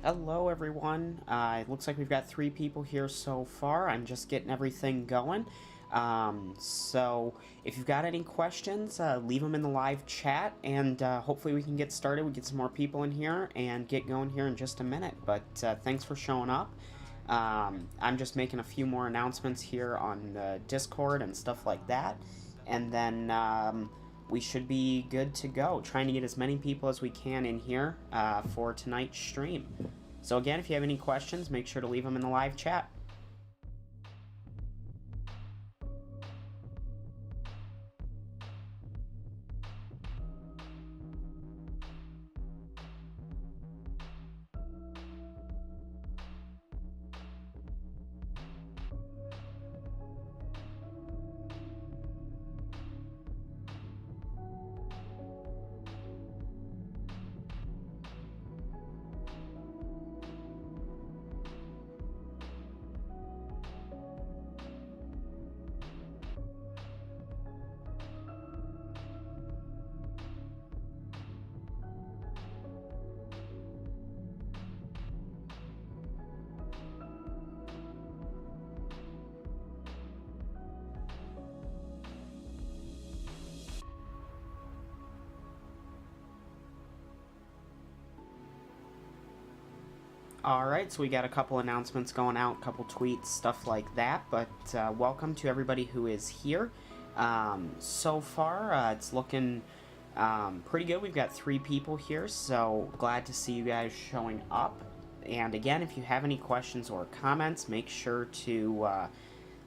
Hello, everyone. It looks like we've got 3 people here so far. I'm just getting everything going. So if you've got any questions, leave them in the live chat, and hopefully we can get started. We get some more people in here and get going here in just a minute. But thanks for showing up. I'm just making a few more announcements here on Discord and stuff like that, and then we should be good to go. Trying to get as many people as we can in here for tonight's stream. So again, if you have any questions, make sure to leave them in the live chat. Alright, so we got a couple announcements going out, a couple tweets, stuff like that, but welcome to everybody who is here. So far, it's looking pretty good. We've got 3 people here, so glad to see you guys showing up. And again, if you have any questions or comments, make sure to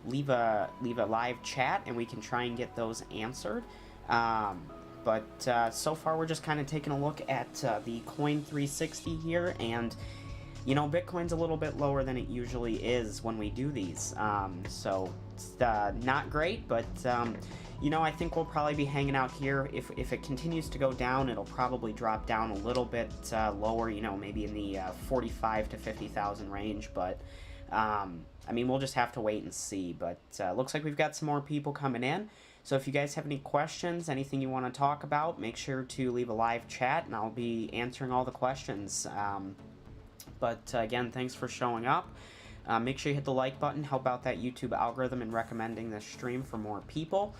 leave a live chat, and we can try and get those answered. But so far, we're just kind of taking a look at the Coin 360 here, and you know, Bitcoin's a little bit lower than it usually is when we do these, so it's not great, but you know, I think we'll probably be hanging out here. If it continues to go down, it'll probably drop down a little bit lower, you know, maybe in the 45 to 50,000 range, but I mean, we'll just have to wait and see. But looks like we've got some more people coming in, so if you guys have any questions, anything you want to talk about, make sure to leave a live chat, and I'll be answering all the questions. But again, thanks for showing up. Make sure you hit the like button, help out that YouTube algorithm in recommending this stream for more people.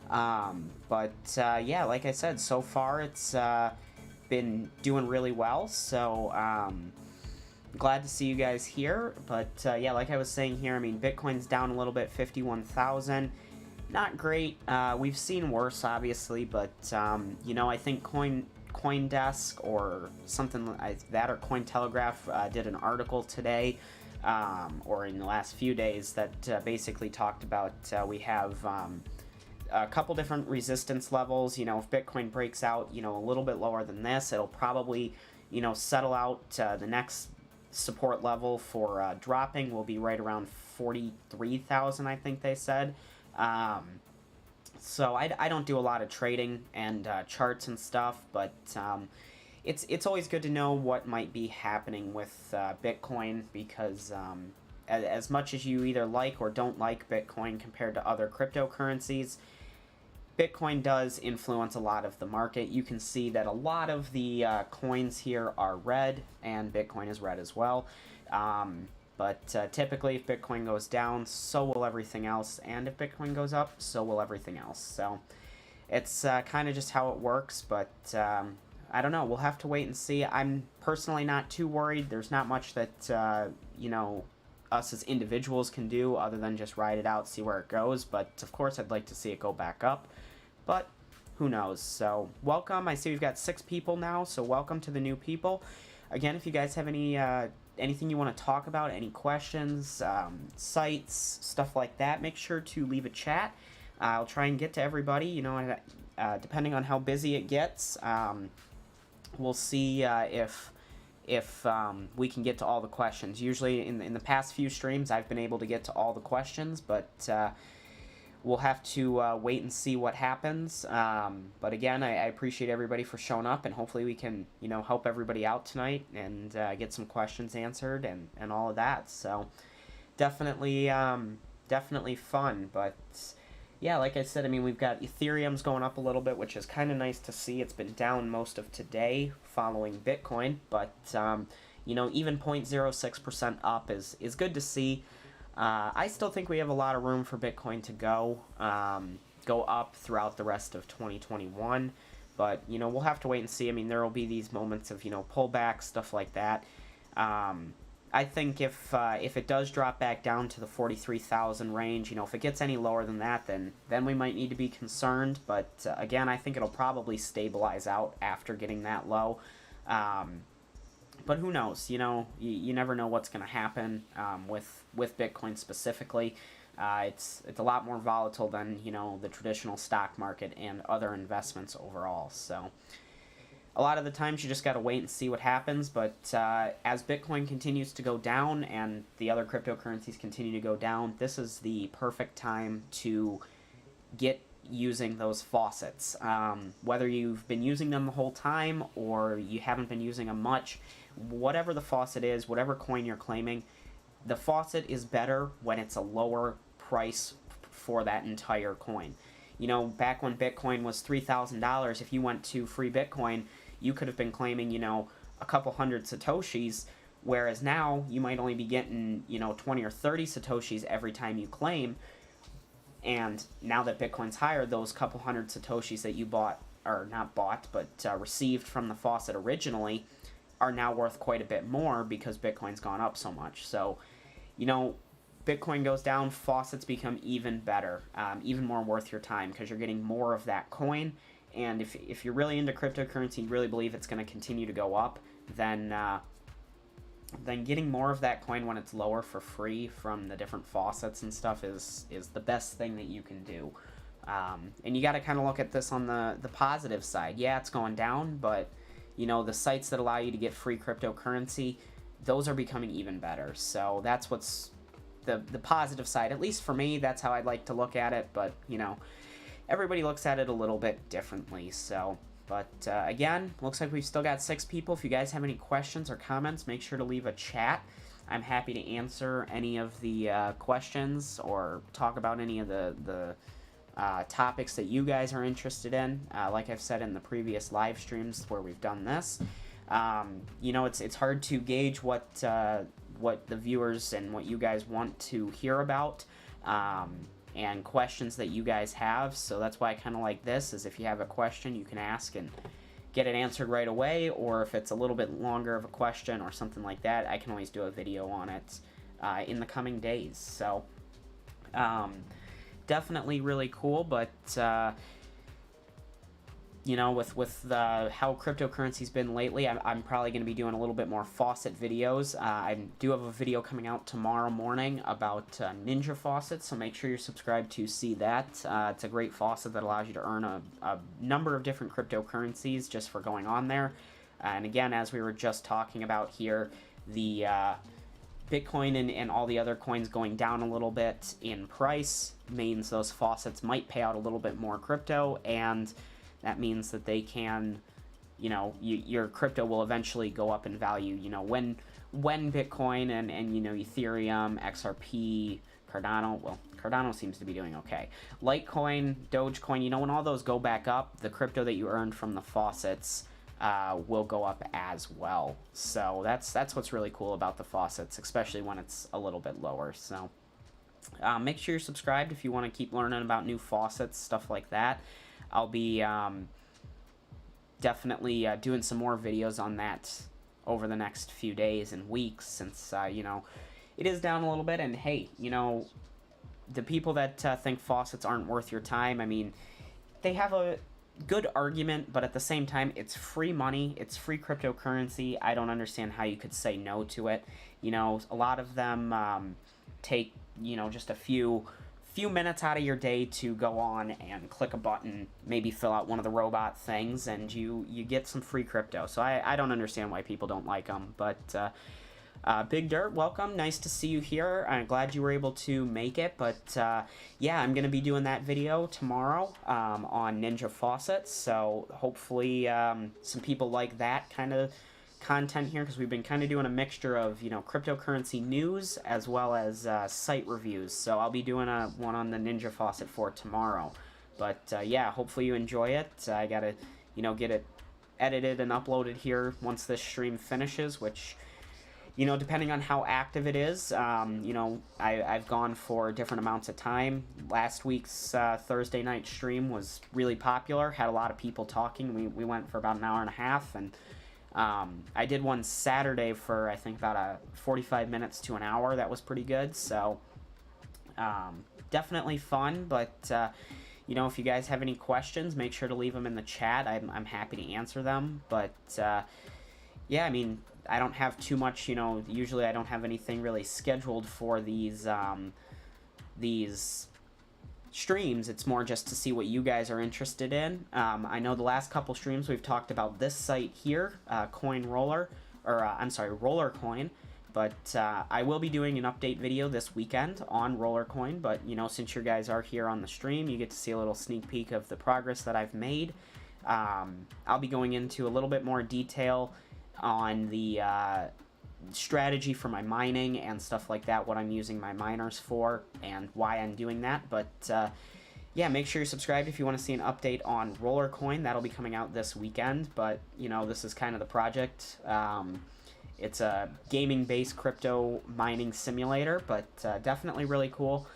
But yeah, like I said, so far it's been doing really well, so glad to see you guys here. But yeah, like I was saying here, I mean, Bitcoin's down a little bit, 51,000. Not great. We've seen worse, obviously, but you know, I think CoinDesk or something like that, or Cointelegraph did an article today, or in the last few days, that basically talked about we have a couple different resistance levels. You know, if Bitcoin breaks out, you know, a little bit lower than this, it'll probably, you know, settle out. The next support level for dropping will be right around 43,000, I think they said. So I don't do a lot of trading and charts and stuff, but it's always good to know what might be happening with Bitcoin, because as much as you either like or don't like Bitcoin compared to other cryptocurrencies, Bitcoin does influence a lot of the market. You can see that a lot of the coins here are red, and Bitcoin is red as well. But typically, if Bitcoin goes down, so will everything else. And if Bitcoin goes up, so will everything else. So it's kind of just how it works. But I don't know. We'll have to wait and see. I'm personally not too worried. There's not much that, you know, us as individuals can do other than just ride it out, see where it goes. But, of course, I'd like to see it go back up. But who knows? So welcome. I see we've got 6 people now, so welcome to the new people. Again, if you guys have any anything you want to talk about, any questions, sites, stuff like that, make sure to leave a chat. I'll try and get to everybody, you know, depending on how busy it gets. We'll see if we can get to all the questions. Usually in the past few streams, I've been able to get to all the questions, but we'll have to wait and see what happens. But again, I appreciate everybody for showing up, and hopefully we can, you know, help everybody out tonight and get some questions answered and all of that. So definitely fun. But yeah, like I said, I mean, we've got Ethereum's going up a little bit, which is kind of nice to see. It's been down most of today following Bitcoin, but You know, even 0.06% up is good to see. I still think we have a lot of room for Bitcoin to go up throughout the rest of 2021. But, you know, we'll have to wait and see. I mean, there will be these moments of, you know, pullback, stuff like that. I think if it does drop back down to the 43,000 range, you know, if it gets any lower than that, then we might need to be concerned. But again, I think it'll probably stabilize out after getting that low. But who knows? You know, you never know what's going to happen with Bitcoin specifically. It's a lot more volatile than, you know, the traditional stock market and other investments overall. So a lot of the times you just got to wait and see what happens. But as Bitcoin continues to go down and the other cryptocurrencies continue to go down, this is the perfect time to get using those faucets. Whether you've been using them the whole time or you haven't been using them much, whatever the faucet is, whatever coin you're claiming, the faucet is better when it's a lower price for that entire coin. You know, back when Bitcoin was $3,000, if you went to free Bitcoin, you could have been claiming, you know, a couple hundred Satoshis, whereas now you might only be getting, you know, 20 or 30 Satoshis every time you claim. And now that Bitcoin's higher, those couple hundred Satoshis that you bought, or not bought, but received from the faucet originally, are now worth quite a bit more because Bitcoin's gone up so much. So, you know, Bitcoin goes down, faucets become even better, even more worth your time because you're getting more of that coin. And if you're really into cryptocurrency, you really believe it's going to continue to go up, then getting more of that coin when it's lower for free from the different faucets and stuff is the best thing that you can do. And you got to kind of look at this on the positive side. Yeah, it's going down, but you know, the sites that allow you to get free cryptocurrency, those are becoming even better. So that's what's the positive side. At least for me, that's how I'd like to look at it. But, you know, everybody looks at it a little bit differently. So, but again, looks like we've still got 6 people. If you guys have any questions or comments, make sure to leave a chat. I'm happy to answer any of the questions or talk about any of the topics that you guys are interested in. Like I've said in the previous live streams where we've done this, you know, it's hard to gauge what the viewers and what you guys want to hear about, and questions that you guys have. So that's why I kind of like this, is if you have a question, you can ask and get it answered right away, or if it's a little bit longer of a question or something like that, I can always do a video on it in the coming days. So definitely really cool. But you know, with how cryptocurrency's been lately, I'm probably going to be doing a little bit more faucet videos. I do have a video coming out tomorrow morning about Ninja faucets, so make sure you're subscribed to see that. It's a great faucet that allows you to earn a number of different cryptocurrencies just for going on there. And again, as we were just talking about here, the Bitcoin and all the other coins going down a little bit in price means those faucets might pay out a little bit more crypto, and that means that they can, you know, your crypto will eventually go up in value. You know, when Bitcoin and you know, Ethereum, XRP, Cardano, well, Cardano seems to be doing okay. Litecoin, Dogecoin, you know, when all those go back up, the crypto that you earned from the faucets will go up as well. So that's what's really cool about the faucets, especially when it's a little bit lower. So make sure you're subscribed if you want to keep learning about new faucets, stuff like that. I'll be definitely doing some more videos on that over the next few days and weeks, since you know, it is down a little bit. And hey, you know, the people that think faucets aren't worth your time, I mean, they have a good argument, but at the same time, it's free money, it's free cryptocurrency. I don't understand how you could say no to it. You know, a lot of them take, you know, just a few minutes out of your day to go on and click a button, maybe fill out one of the robot things, and you get some free crypto. So I don't understand why people don't like them. But Big Dirt, welcome. Nice to see you here. I'm glad you were able to make it. But yeah, I'm going to be doing that video tomorrow on Ninja faucets. So hopefully some people like that kind of content here, because we've been kind of doing a mixture of, you know, cryptocurrency news as well as site reviews. So I'll be doing one on the Ninja faucet for tomorrow. But yeah, hopefully you enjoy it. I gotta, you know, get it edited and uploaded here once this stream finishes, which depending on how active it is, I've gone for different amounts of time. Last week's Thursday night stream was really popular, had a lot of people talking. We went for about an hour and a half, and I did one Saturday for, I think, about 45 minutes to an hour. That was pretty good, so definitely fun, but if you guys have any questions, make sure to leave them in the chat. I'm happy to answer them, but yeah, I mean, I don't have too much, usually I don't have anything really scheduled for these streams. It's more just to see what you guys are interested in. I know the last couple streams we've talked about this site here, Coin Roller, or I'm sorry, Roller Coin, but I will be doing an update video this weekend on Roller Coin, but since you guys are here on the stream, you get to see a little sneak peek of the progress that I've made. I'll be going into a little bit more detail on the strategy for my mining and stuff like that, what I'm using my miners for and why I'm doing that. But yeah, make sure you're subscribed if you want to see an update on Roller Coin. That'll be coming out this weekend, but this is kind of the project. It's a gaming-based crypto mining simulator, but definitely really cool.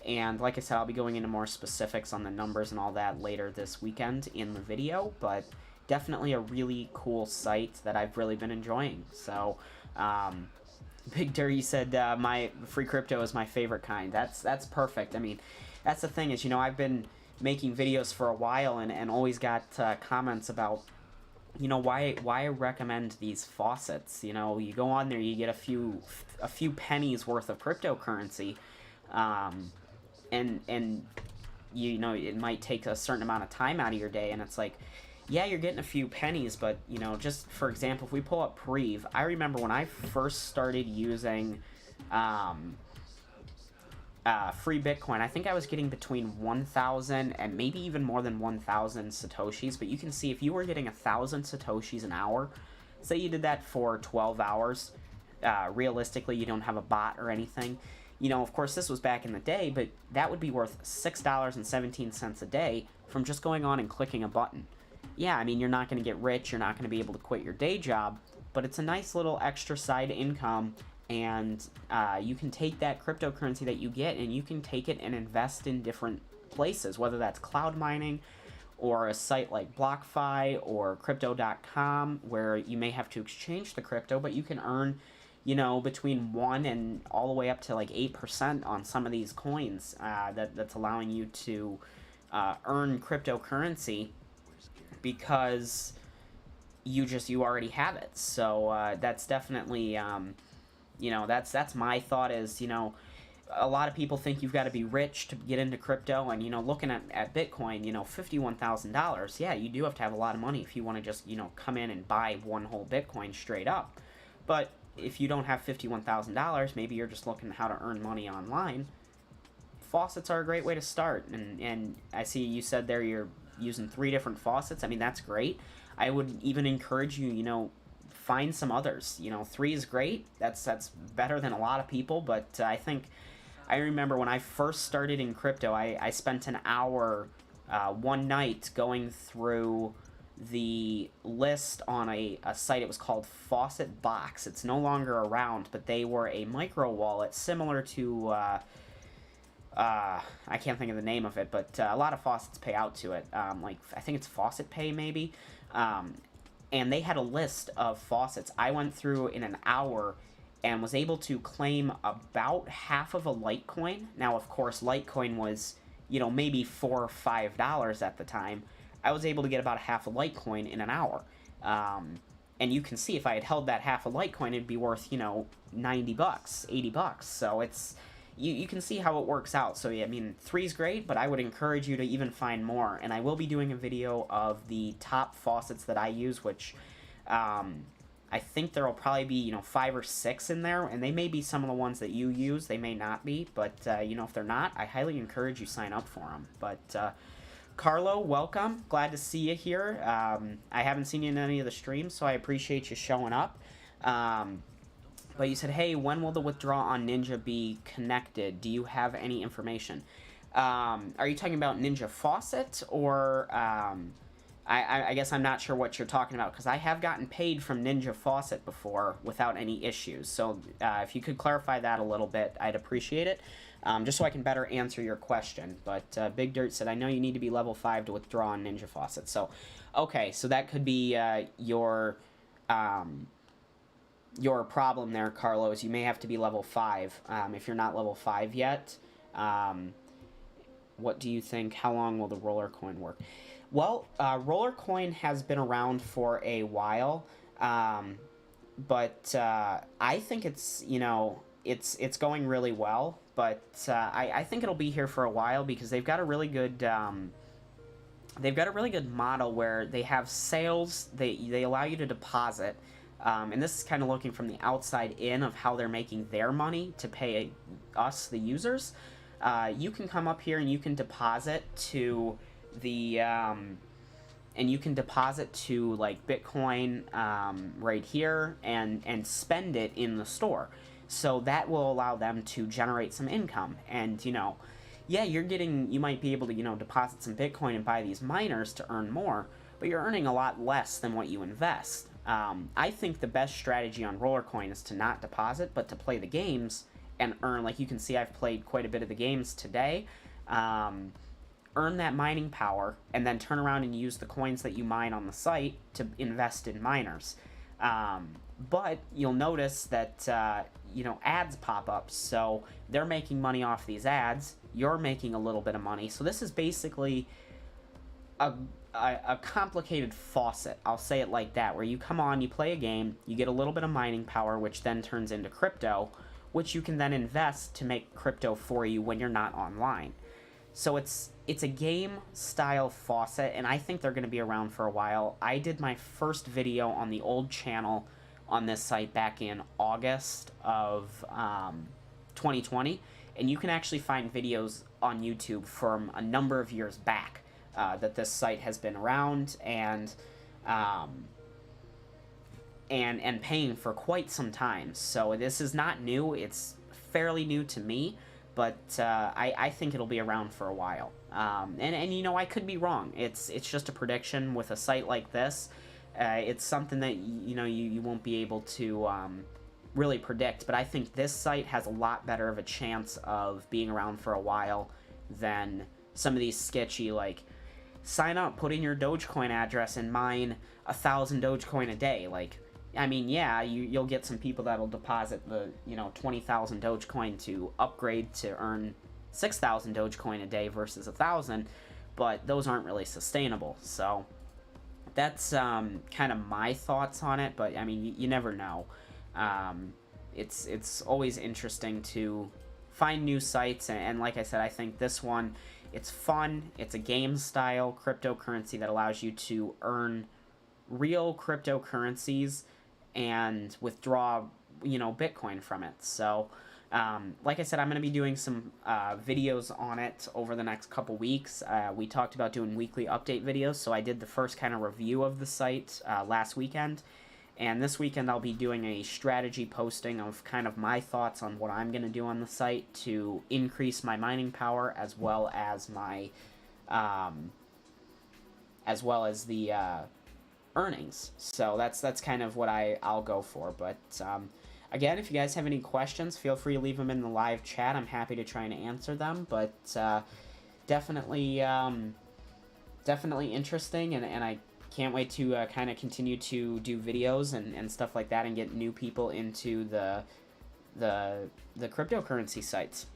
And like I said, I'll be going into more specifics on the numbers and all that later this weekend in the video, but definitely a really cool site that I've really been enjoying. So, Big Dirty said my free crypto is my favorite kind. That's perfect. I mean, that's the thing is, I've been making videos for a while and always got comments about, why I recommend these faucets. You go on there, you get a few pennies worth of cryptocurrency, and it might take a certain amount of time out of your day, and it's like, yeah, you're getting a few pennies, but, just for example, if we pull up Preve, I remember when I first started using free Bitcoin, I think I was getting between 1,000 and maybe even more than 1,000 Satoshis, but you can see if you were getting 1,000 Satoshis an hour, say you did that for 12 hours, realistically, you don't have a bot or anything. Of course, this was back in the day, but that would be worth $6.17 a day from just going on and clicking a button. Yeah, I mean, you're not going to get rich, you're not going to be able to quit your day job, but it's a nice little extra side income, and you can take that cryptocurrency that you get and you can take it and invest in different places, whether that's cloud mining or a site like BlockFi or Crypto.com, where you may have to exchange the crypto, but you can earn, between 1 and all the way up to like 8% on some of these coins. That's allowing you to earn cryptocurrency because you already have it. So that's definitely that's my thought is, a lot of people think you've got to be rich to get into crypto, and looking at Bitcoin, $51,000, yeah, you do have to have a lot of money if you want to just come in and buy one whole Bitcoin straight up. But if you don't have $51,000, maybe you're just looking at how to earn money online, faucets are a great way to start. And I see you said there you're using 3 different faucets. I mean, that's great. I would even encourage you, find some others. 3 is great. That's better than a lot of people, but I remember when I first started in crypto, I spent an hour one night going through the list on a site. It was called Faucet Box. It's no longer around, but they were a micro wallet similar to I can't think of the name of it, but a lot of faucets pay out to it. Like I think it's Faucet Pay maybe. And they had a list of faucets. I went through in an hour and was able to claim about half of a Litecoin. Now, of course, Litecoin was, maybe $4 or $5 at the time. I was able to get about a half a Litecoin in an hour. And you can see if I had held that half a Litecoin, it'd be worth, $90, $80. So it's... You can see how it works out. So, yeah, I mean, 3 is great, but I would encourage you to even find more. And I will be doing a video of the top faucets that I use, which I think there will probably be, 5 or 6 in there. And they may be some of the ones that you use. They may not be. But, if they're not, I highly encourage you sign up for them. But, Carlo, welcome. Glad to see you here. I haven't seen you in any of the streams, so I appreciate you showing up. But you said, hey, when will the withdrawal on Ninja be connected? Do you have any information? Are you talking about Ninja Faucet or I guess I'm not sure what you're talking about, because I have gotten paid from Ninja Faucet before without any issues. So if you could clarify that a little bit, I'd appreciate it, just so I can better answer your question. But Big Dirt said, I know you need to be level 5 to withdraw on Ninja Faucet. So, okay, so that could be your problem there, Carlos. You may have to be level 5 if you're not level 5 yet. What do you think? How long will the roller coin work? Well, roller coin has been around for a while, but I think it's it's going really well. But I think it'll be here for a while because they've got a really good model where they have sales. They allow you to deposit. And this is kind of looking from the outside in of how they're making their money to pay us, the users. You can come up here and you can deposit to the like Bitcoin right here and spend it in the store. So that will allow them to generate some income. And yeah, you might be able to deposit some Bitcoin and buy these miners to earn more, but you're earning a lot less than what you invest. I think the best strategy on Rollercoin is to not deposit, but to play the games and earn. Like you can see, I've played quite a bit of the games today. Earn that mining power, and then turn around and use the coins that you mine on the site to invest in miners. But you'll notice that ads pop up, so they're making money off these ads. You're making a little bit of money. So this is basically a complicated faucet, I'll say it like that, where you come on, you play a game, you get a little bit of mining power, which then turns into crypto, which you can then invest to make crypto for you when you're not online. So it's a game-style faucet, and I think they're going to be around for a while. I did my first video on the old channel on this site back in August of 2020, and you can actually find videos on YouTube from a number of years back that this site has been around and paying for quite some time. So this is not new. It's fairly new to me, but I think it'll be around for a while. And I could be wrong. It's just a prediction with a site like this. It's something that you won't be able to really predict. But I think this site has a lot better of a chance of being around for a while than some of these sketchy, like, sign up, put in your Dogecoin address, and mine 1,000 Dogecoin a day. Like, I mean, yeah, you'll get some people that'll deposit the 20,000 Dogecoin to upgrade to earn 6,000 Dogecoin a day versus 1,000, but those aren't really sustainable. So that's kind of my thoughts on it. But I mean, you never know. It's always interesting to find new sites, and like I said, I think this one, it's fun. It's a game-style cryptocurrency that allows you to earn real cryptocurrencies and withdraw, Bitcoin from it. So, like I said, I'm going to be doing some videos on it over the next couple weeks. We talked about doing weekly update videos, so I did the first kind of review of the site last weekend. And this weekend I'll be doing a strategy posting of kind of my thoughts on what I'm going to do on the site to increase my mining power as well as my the earnings. So that's kind of what I'll go for. But again, if you guys have any questions, feel free to leave them in the live chat. I'm happy to try and answer them. But definitely interesting, and I can't wait to kind of continue to do videos and stuff like that and get new people into the cryptocurrency sites.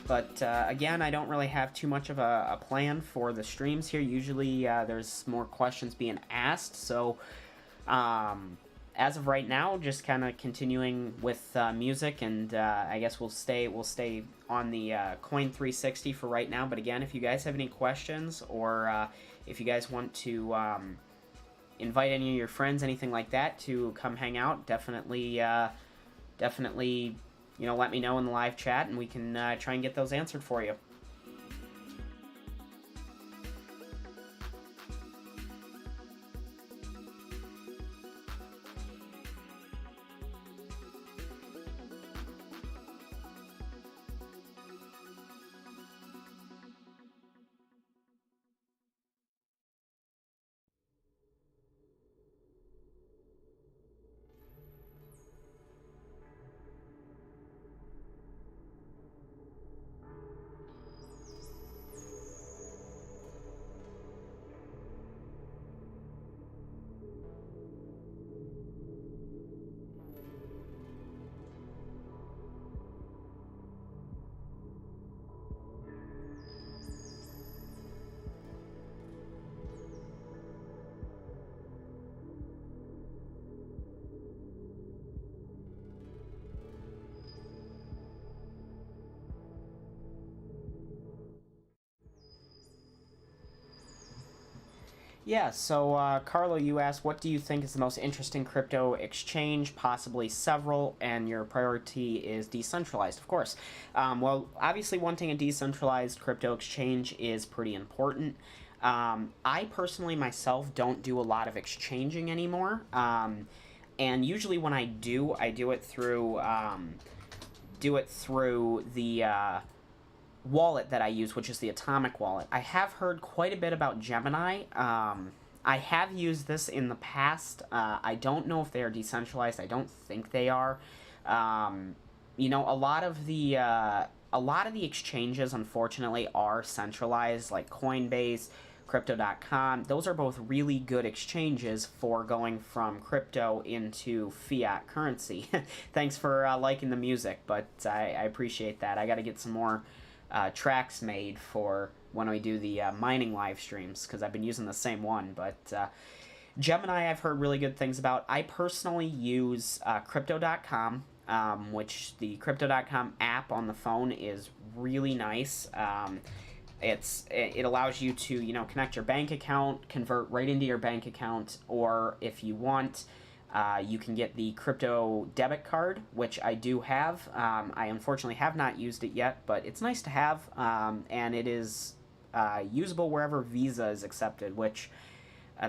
But again, I don't really have too much of a plan for the streams here. Usually there's more questions being asked. So as of right now, just kind of continuing with music, and I guess we'll stay on the Coin 360 for right now. But again, if you guys have any questions, or if you guys want to invite any of your friends, anything like that, to come hang out, definitely let me know in the live chat, and we can try and get those answered for you. Yeah, so Carlo, you asked, what do you think is the most interesting crypto exchange? Possibly several, and your priority is decentralized, of course. Well, obviously, wanting a decentralized crypto exchange is pretty important. I personally myself don't do a lot of exchanging anymore, and usually when I do it through the wallet that I use, which is the Atomic wallet. I have heard quite a bit about Gemini. I have used this in the past. I don't know if they are decentralized. I don't think they are. A lot of the exchanges, unfortunately, are centralized, like Coinbase, Crypto.com. Those are both really good exchanges for going from crypto into fiat currency. Thanks for liking the music, but I appreciate that. I got to get some more tracks made for when we do the mining live streams, because I've been using the same one. But Gemini, I've heard really good things about. I personally use Crypto.com, which the Crypto.com app on the phone is really nice. It allows you to connect your bank account, convert right into your bank account, or if you want, you can get the crypto debit card, which I do have. I unfortunately have not used it yet, but it's nice to have, and it is usable wherever Visa is accepted, which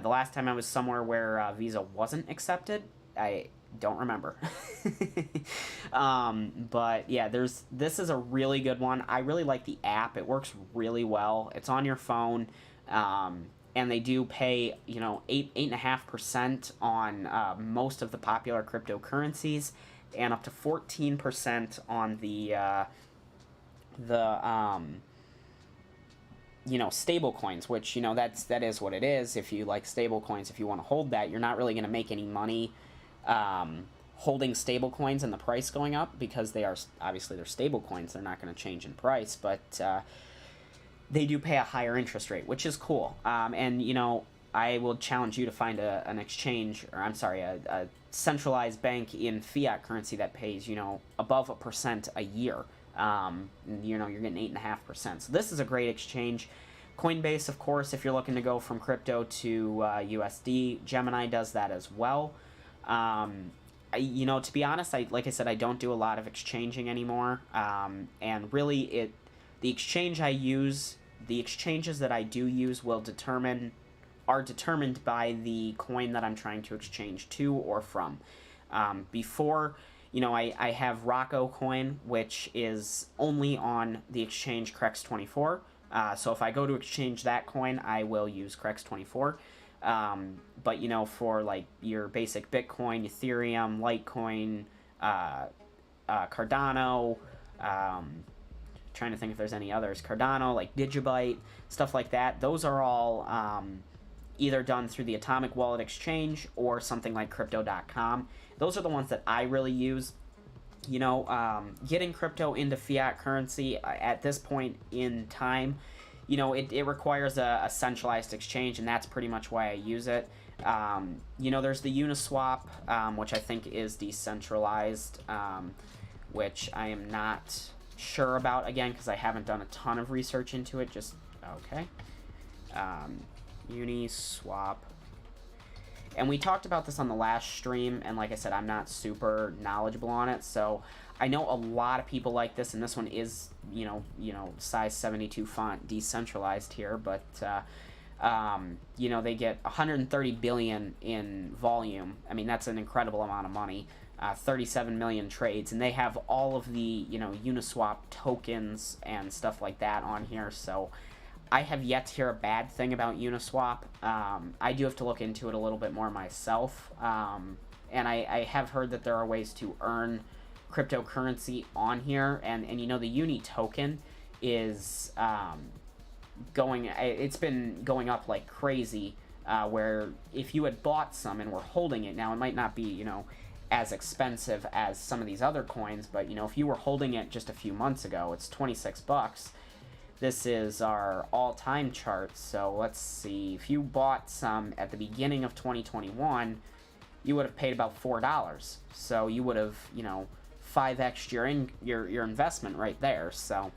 the last time I was somewhere where Visa wasn't accepted, I don't remember. But yeah, this is a really good one. I really like the app. It works really well. It's on your phone. And they do pay 8.5% on most of the popular cryptocurrencies, and up to 14% on the stable coins, which that is what it is. If you like stable coins, if you want to hold that, you're not really going to make any money holding stable coins and the price going up, because they're stable coins. They're not going to change in price, but they do pay a higher interest rate, which is cool. And I will challenge you to find an exchange, or I'm sorry, a centralized bank in fiat currency that pays above 1% a year. You're getting 8.5%. So this is a great exchange. Coinbase, of course, if you're looking to go from crypto to USD, Gemini does that as well. To be honest, like I said, I don't do a lot of exchanging anymore. And really, the exchanges that I do use are determined by the coin that I'm trying to exchange to or from. Before, I have Rocco coin, which is only on the exchange Crex24. So if I go to exchange that coin, I will use Crex24. But for like your basic Bitcoin, Ethereum, Litecoin, Cardano, trying to think if there's any others, Cardano, like Digibyte, stuff like that, those are all either done through the Atomic Wallet Exchange or something like Crypto.com. Those are the ones that I really use. Getting crypto into fiat currency at this point in time, it requires a centralized exchange, and that's pretty much why I use it. There's the Uniswap, which I think is decentralized, which I am not sure about, again, because I haven't done a ton of research into it. Okay. Uniswap. And we talked about this on the last stream, and like I said, I'm not super knowledgeable on it, so I know a lot of people like this, and this one is, size 72 font decentralized here, but, they get 130 billion in volume. I mean, that's an incredible amount of money. 37 million trades, and they have all of the, Uniswap tokens and stuff like that on here, so I have yet to hear a bad thing about Uniswap. I do have to look into it a little bit more myself, and I have heard that there are ways to earn cryptocurrency on here, and the Uni token is it's been going up like crazy, where if you had bought some and were holding it, now it might not be, as expensive as some of these other coins, but if you were holding it just a few months ago, it's $26. This is our all-time chart, so let's see. If you bought some at the beginning of 2021, you would have paid about $4. So you would have, 5x'd your investment right there. So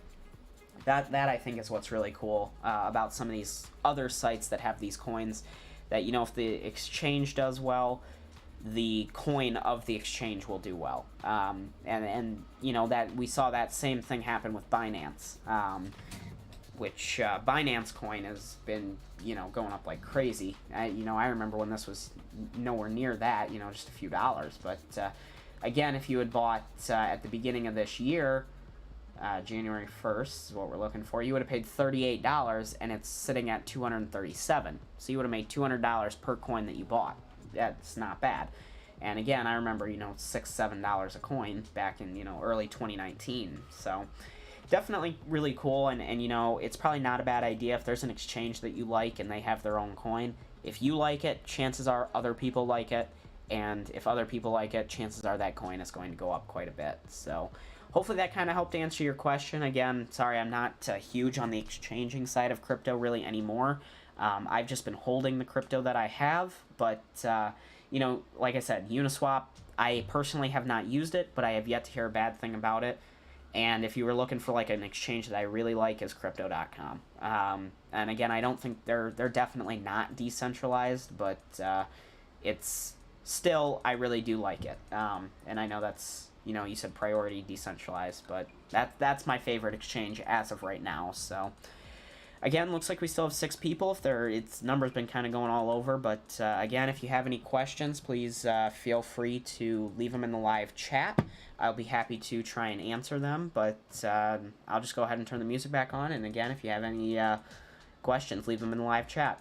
that I think is what's really cool about some of these other sites that have these coins. that, if the exchange does well, the coin of the exchange will do well. And that we saw that same thing happen with Binance, which Binance coin has been, going up like crazy. I remember when this was nowhere near that, just a few dollars. But again, if you had bought at the beginning of this year, January 1st is what we're looking for, you would have paid $38, and it's sitting at $237. So you would have made $200 per coin that you bought. That's not bad. And again, I remember, $6, $7 a coin back in, early 2019. So definitely really cool. And it's probably not a bad idea if there's an exchange that you like and they have their own coin. If you like it, chances are other people like it. And if other people like it, chances are that coin is going to go up quite a bit. So hopefully that kind of helped answer your question. Again, sorry, I'm not huge on the exchanging side of crypto really anymore. I've just been holding the crypto that I have, but, like I said, Uniswap, I personally have not used it, but I have yet to hear a bad thing about it. And if you were looking for like an exchange that I really like, is Crypto.com. And again, I don't think they're definitely not decentralized, but it's still, I really do like it. And I know that's, you said priority decentralized, but that's my favorite exchange as of right now. So again, looks like we still have 6 people. Its number's been kind of going all over, but again, if you have any questions, please feel free to leave them in the live chat. I'll be happy to try and answer them, but I'll just go ahead and turn the music back on. And again, if you have any questions, leave them in the live chat.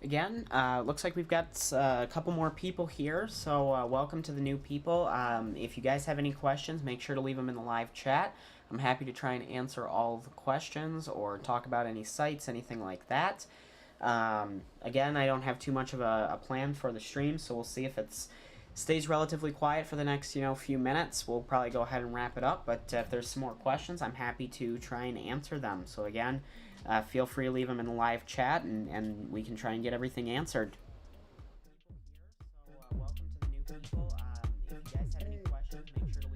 Again, looks like we've got a couple more people here, so welcome to the new people. If you guys have any questions, make sure to leave them in the live chat. I'm happy to try and answer all of the questions or talk about any sites, anything like that. Again, I don't have too much of a plan for the stream, so we'll see if it stays relatively quiet for the next few minutes. We'll probably go ahead and wrap it up, but if there's some more questions, I'm happy to try and answer them. So again, feel free to leave them in the live chat, and we can try and get everything answered. So welcome to the new people. If you guys have any questions, make sure to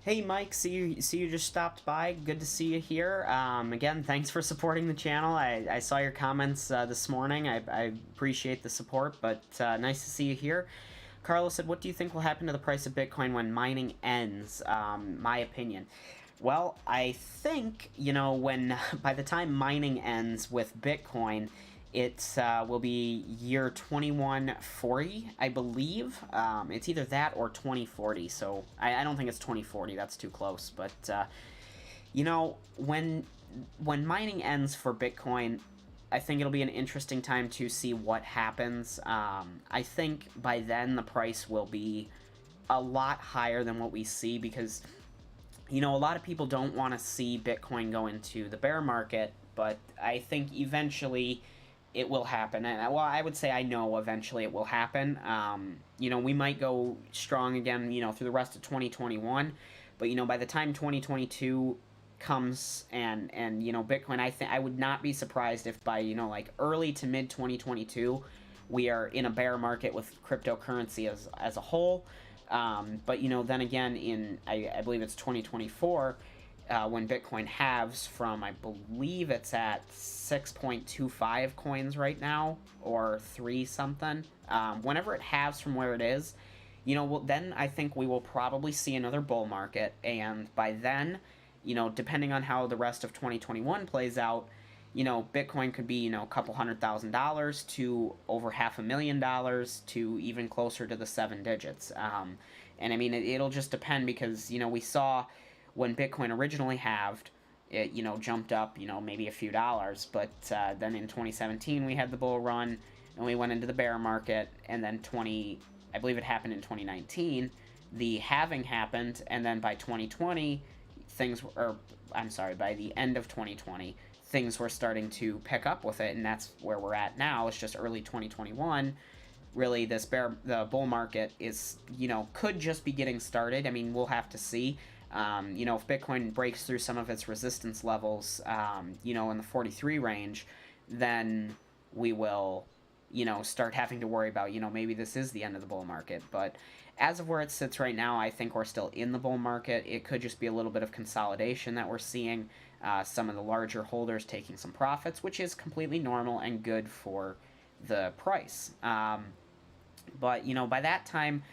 Hey Mike, see you just stopped by. Good to see you here. Again, thanks for supporting the channel. I saw your comments this morning. I appreciate the support, but nice to see you here. Carlos said, "What do you think will happen to the price of Bitcoin when mining ends?" My opinion. Well, I think, when by the time mining ends with Bitcoin, it will be year 2140, I believe. It's either that or 2040, so I don't think it's 2040. That's too close. But, when mining ends for Bitcoin, I think it'll be an interesting time to see what happens. I think by then the price will be a lot higher than what we see because a lot of people don't want to see Bitcoin go into the bear market, but I think eventually it will happen. And well, I would say I know eventually it will happen. We might go strong again, through the rest of 2021, but by the time 2022 comes and Bitcoin, I would not be surprised if by like early to mid 2022 we are in a bear market with cryptocurrency as a whole. But then again, I believe it's 2024, when Bitcoin halves from, I believe it's at 6.25 coins right now, or 3 something. Whenever it halves from where it is, then I think we will probably see another bull market, and by then, depending on how the rest of 2021 plays out, Bitcoin could be, a couple $100,000 to over $500,000 to even closer to the 7 digits. And I mean, it'll just depend because, we saw when Bitcoin originally halved, it, jumped up, maybe a few dollars. But then in 2017, we had the bull run and we went into the bear market. And then I believe it happened in 2019, the halving happened. And then by 2020, by the end of 2020, things were starting to pick up with it, and that's where we're at now. It's just early 2021. Really, the bull market is, could just be getting started. I mean, we'll have to see. If Bitcoin breaks through some of its resistance levels, in the 43 range, then we will, start having to worry about, maybe this is the end of the bull market. But as of where it sits right now, I think we're still in the bull market. It could just be a little bit of consolidation that we're seeing. Some of the larger holders taking some profits, which is completely normal and good for the price. But, by that time,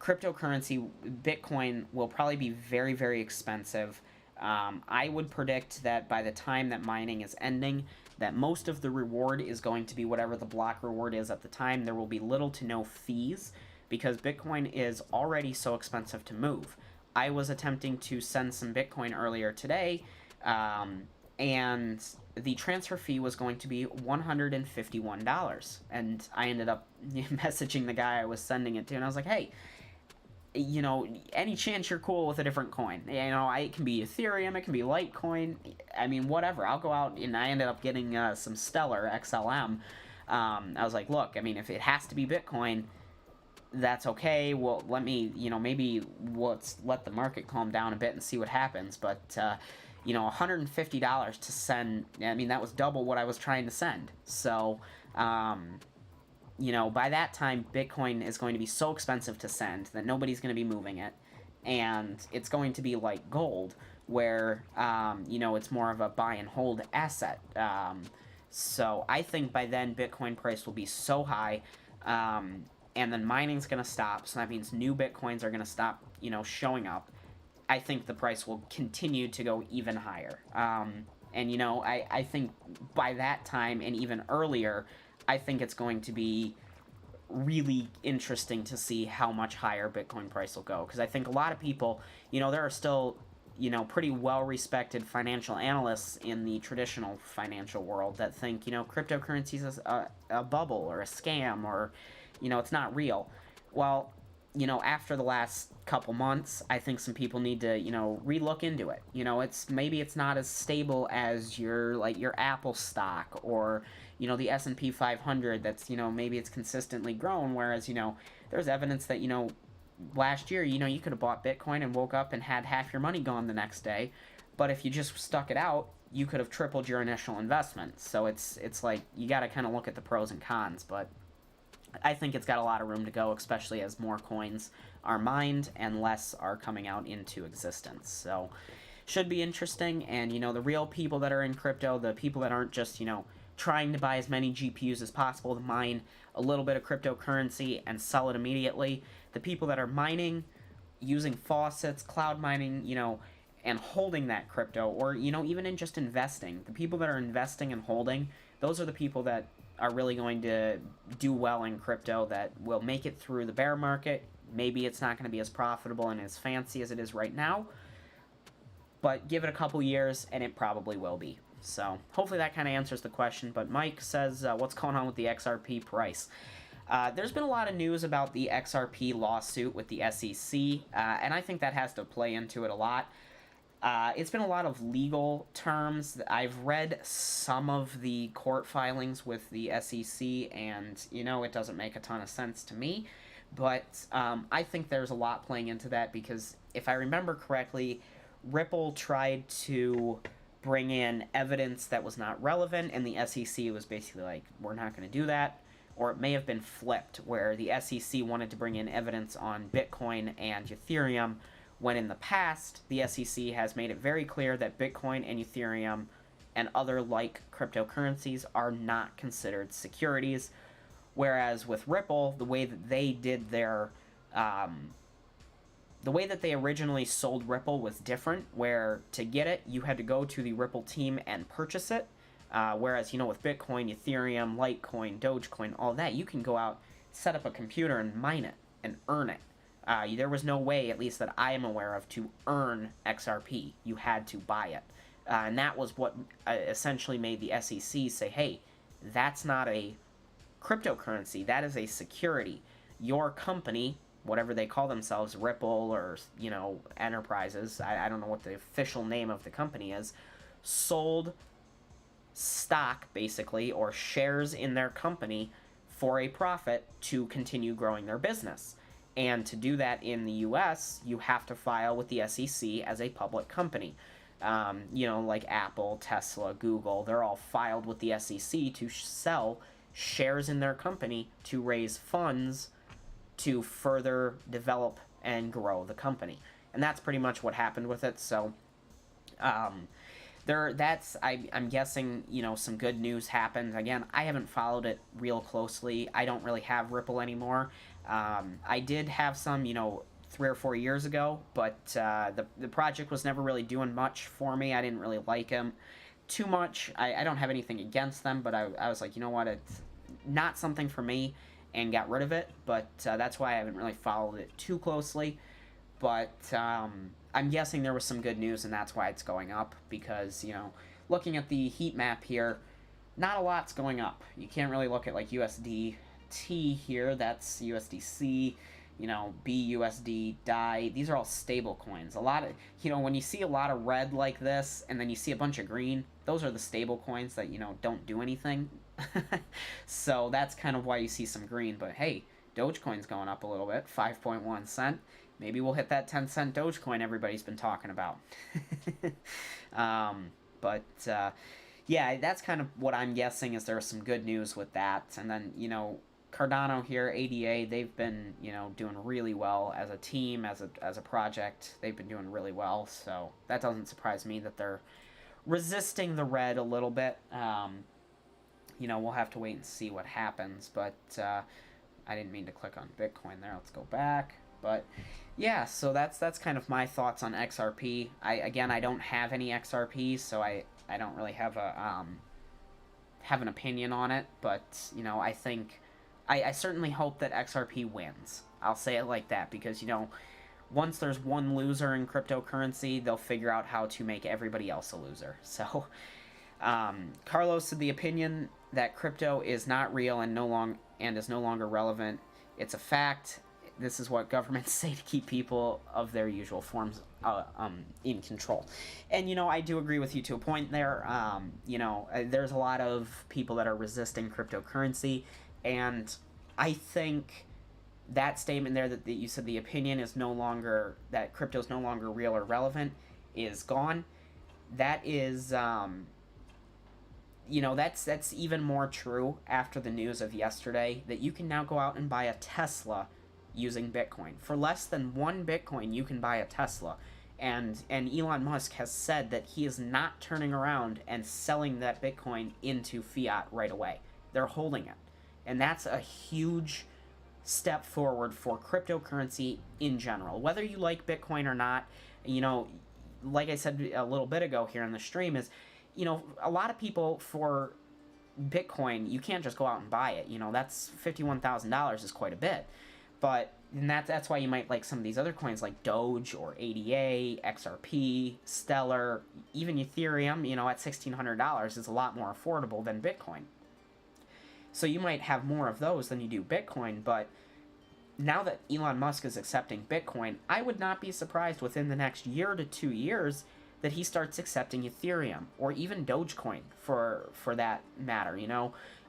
cryptocurrency, Bitcoin, will probably be very, very expensive. I would predict that by the time that mining is ending, that most of the reward is going to be whatever the block reward is at the time. There will be little to no fees because Bitcoin is already so expensive to move. I was attempting to send some Bitcoin earlier today, and the transfer fee was going to be $151. And I ended up messaging the guy I was sending it to, and I was like, hey, any chance you're cool with a different coin? It can be Ethereum, it can be Litecoin. I mean, whatever. I'll go out, and I ended up getting some Stellar XLM. I was like, look, I mean, if it has to be Bitcoin, that's okay. Well, maybe let's let the market calm down a bit and see what happens. But, $150 to send, I mean, that was double what I was trying to send. So, by that time, Bitcoin is going to be so expensive to send that nobody's going to be moving it. And it's going to be like gold, where, it's more of a buy and hold asset. So I think by then, Bitcoin price will be so high, and then mining's going to stop. So that means new Bitcoins are going to stop, showing up. I think the price will continue to go even higher. And, I think by that time and even earlier, I think it's going to be really interesting to see how much higher Bitcoin price will go. Because I think a lot of people, there are still, pretty well-respected financial analysts in the traditional financial world that think, cryptocurrency is a bubble or a scam or, it's not real. Well, after the last couple months, I think some people need to, relook into it. Maybe it's not as stable as your Apple stock or, the S&P 500 that's, maybe it's consistently grown, whereas, there's evidence that, last year, you could have bought Bitcoin and woke up and had half your money gone the next day. But if you just stuck it out, you could have tripled your initial investment. So it's like, you got to kind of look at the pros and cons. But I think it's got a lot of room to go, especially as more coins are mined and less are coming out into existence. So, should be interesting. And, the real people that are in crypto, the people that aren't just, trying to buy as many GPUs as possible to mine a little bit of cryptocurrency and sell it immediately, the people that are mining using faucets, cloud mining, and holding that crypto, or, even in just investing, the people that are investing and holding, those are the people that are really going to do well in crypto, that will make it through the bear market. Maybe it's not going to be as profitable and as fancy as it is right now, but give it a couple years and it probably will be. So hopefully that kind of answers the question. But Mike says, what's going on with the XRP price? There's been a lot of news about the XRP lawsuit with the SEC, and I think that has to play into it a lot. It's been a lot of legal terms. I've read some of the court filings with the SEC, and, it doesn't make a ton of sense to me. But I think there's a lot playing into that, because if I remember correctly, Ripple tried to bring in evidence that was not relevant, and the SEC was basically like, we're not going to do that. Or it may have been flipped, where the SEC wanted to bring in evidence on Bitcoin and Ethereum, when in the past, the SEC has made it very clear that Bitcoin and Ethereum and other like cryptocurrencies are not considered securities. Whereas with Ripple, the way that they did their the way that they originally sold Ripple was different, where to get it, you had to go to the Ripple team and purchase it. Whereas, with Bitcoin, Ethereum, Litecoin, Dogecoin, all that, you can go out, set up a computer, and mine it, and earn it. There was no way, at least that I am aware of, to earn XRP. You had to buy it. And that was what essentially made the SEC say, hey, that's not a cryptocurrency, that is a security. Your company, whatever they call themselves, Ripple or, Enterprises, I don't know what the official name of the company is, sold stock, basically, or shares in their company for a profit to continue growing their business. And to do that in the US, you have to file with the SEC as a public company. Like Apple, Tesla, Google, they're all filed with the SEC to sell shares in their company to raise funds to further develop and grow the company. And that's pretty much what happened with it. So, I'm guessing, some good news happened. Again, I haven't followed it real closely. I don't really have Ripple anymore. I did have some, 3 or 4 years ago, but the project was never really doing much for me. I didn't really like them too much. I don't have anything against them, but I was like, you know what, it's not something for me, and got rid of it. But that's why I haven't really followed it too closely. But I'm guessing there was some good news, and that's why it's going up, because, looking at the heat map here, not a lot's going up. You can't really look at, like, USDT here, that's USDC, BUSD, DAI, these are all stable coins. A lot of, when you see a lot of red like this, and then you see a bunch of green, those are the stable coins that, don't do anything. So that's kind of why you see some green, but hey, Dogecoin's going up a little bit, 5.1 cent. Maybe we'll hit that 10-cent Dogecoin everybody's been talking about. Yeah, that's kind of what I'm guessing, is there's some good news with that. And then, Cardano here, ADA, they've been, doing really well as a team, as a project. They've been doing really well, so that doesn't surprise me that they're resisting the red a little bit. We'll have to wait and see what happens, but I didn't mean to click on Bitcoin there. Let's go back. But yeah, so that's kind of my thoughts on XRP. I don't have any XRP, so I don't really have an opinion on it. But I think I certainly hope that XRP wins. I'll say it like that, because once there's one loser in cryptocurrency, they'll figure out how to make everybody else a loser. So Carlos said the opinion that crypto is not real and is no longer relevant. It's a fact. This is what governments say to keep people of their usual forms in control. And, I do agree with you to a point there. There's a lot of people that are resisting cryptocurrency, and I think that statement there that you said the opinion is no longer, that crypto is no longer real or relevant, is gone. That is that's even more true after the news of yesterday, that you can now go out and buy a Tesla using Bitcoin. For less than 1 Bitcoin, you can buy a Tesla. And Elon Musk has said that he is not turning around and selling that Bitcoin into fiat right away. They're holding it. And that's a huge step forward for cryptocurrency in general. Whether you like Bitcoin or not, like I said a little bit ago here in the stream, is, a lot of people, for Bitcoin, you can't just go out and buy it. That's $51,000 is quite a bit. But and that's why you might like some of these other coins like Doge or ADA, XRP, Stellar, even Ethereum, at $1,600 is a lot more affordable than Bitcoin. So you might have more of those than you do Bitcoin, but now that Elon Musk is accepting Bitcoin, I would not be surprised within the next year to 2 years that he starts accepting Ethereum or even Dogecoin for that matter.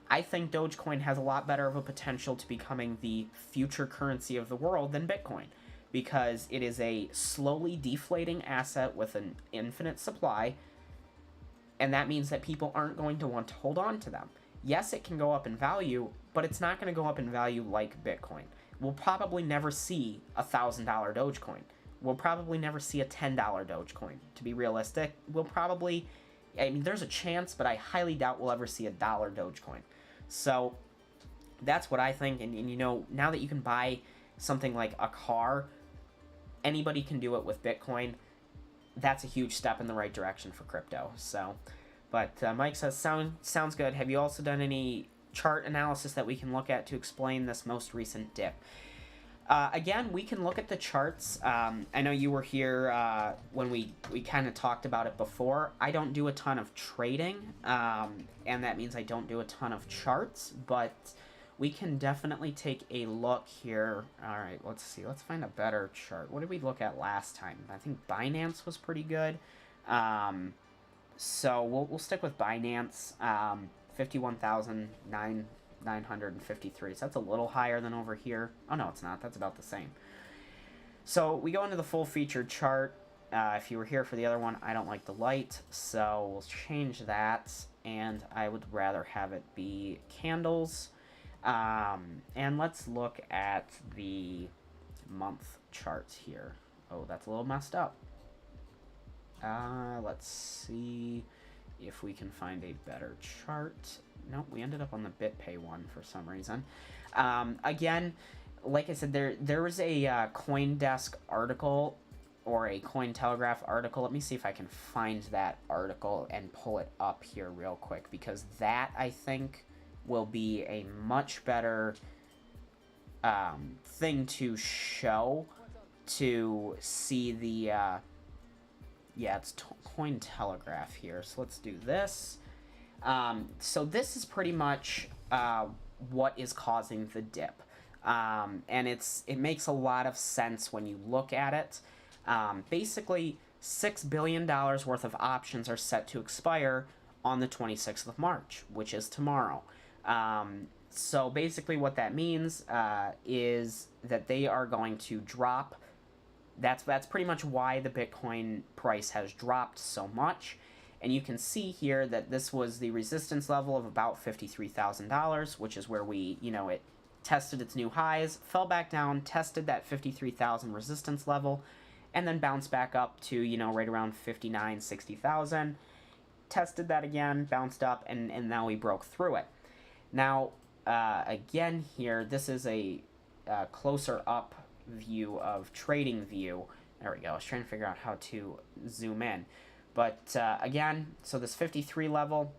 I think Dogecoin has a lot better of a potential to becoming the future currency of the world than Bitcoin, because it is a slowly deflating asset with an infinite supply, and that means that people aren't going to want to hold on to them. Yes, it can go up in value, but it's not going to go up in value like Bitcoin. We'll probably never see a $1,000 Dogecoin. We'll probably never see a $10 Dogecoin. To be realistic, there's a chance, but I highly doubt we'll ever see a dollar Dogecoin. So that's what I think. And now that you can buy something like a car, anybody can do it with Bitcoin. That's a huge step in the right direction for crypto. So, but Mike says, sounds good. Have you also done any chart analysis that we can look at to explain this most recent dip? Again, we can look at the charts. I know you were here when we kind of talked about it before. I don't do a ton of trading, and that means I don't do a ton of charts, but we can definitely take a look here. All right, let's see. Let's find a better chart. What did we look at last time? I think Binance was pretty good. So we'll stick with Binance. 51,953. So that's a little higher than over here. Oh, no, it's not. That's about the same. So we go into the full featured chart. If you were here for the other one, I don't like the light, so we'll change that, and I would rather have it be candles. And let's look at the month charts here. Oh, that's a little messed up. Let's see if we can find a better chart. Nope, we ended up on the BitPay one for some reason. Again, like I said, there was a CoinDesk article or a Cointelegraph article. Let me see if I can find that article and pull it up here real quick, because that, I think, will be a much better thing to show to see the... yeah, it's Cointelegraph here. So let's do this. So this is pretty much what is causing the dip. And it makes a lot of sense when you look at it. Basically, $6 billion worth of options are set to expire on the 26th of March, which is tomorrow. So basically what that means is that they are going to drop. That's pretty much why the Bitcoin price has dropped so much. And you can see here that this was the resistance level of about $53,000, which is where it tested its new highs, fell back down, tested that 53,000 resistance level, and then bounced back up to, right around 59, 60,000. Tested that again, bounced up, and now we broke through it. Now, again here, this is a closer up view of trading view. There we go. I was trying to figure out how to zoom in. But again, so this 53 level,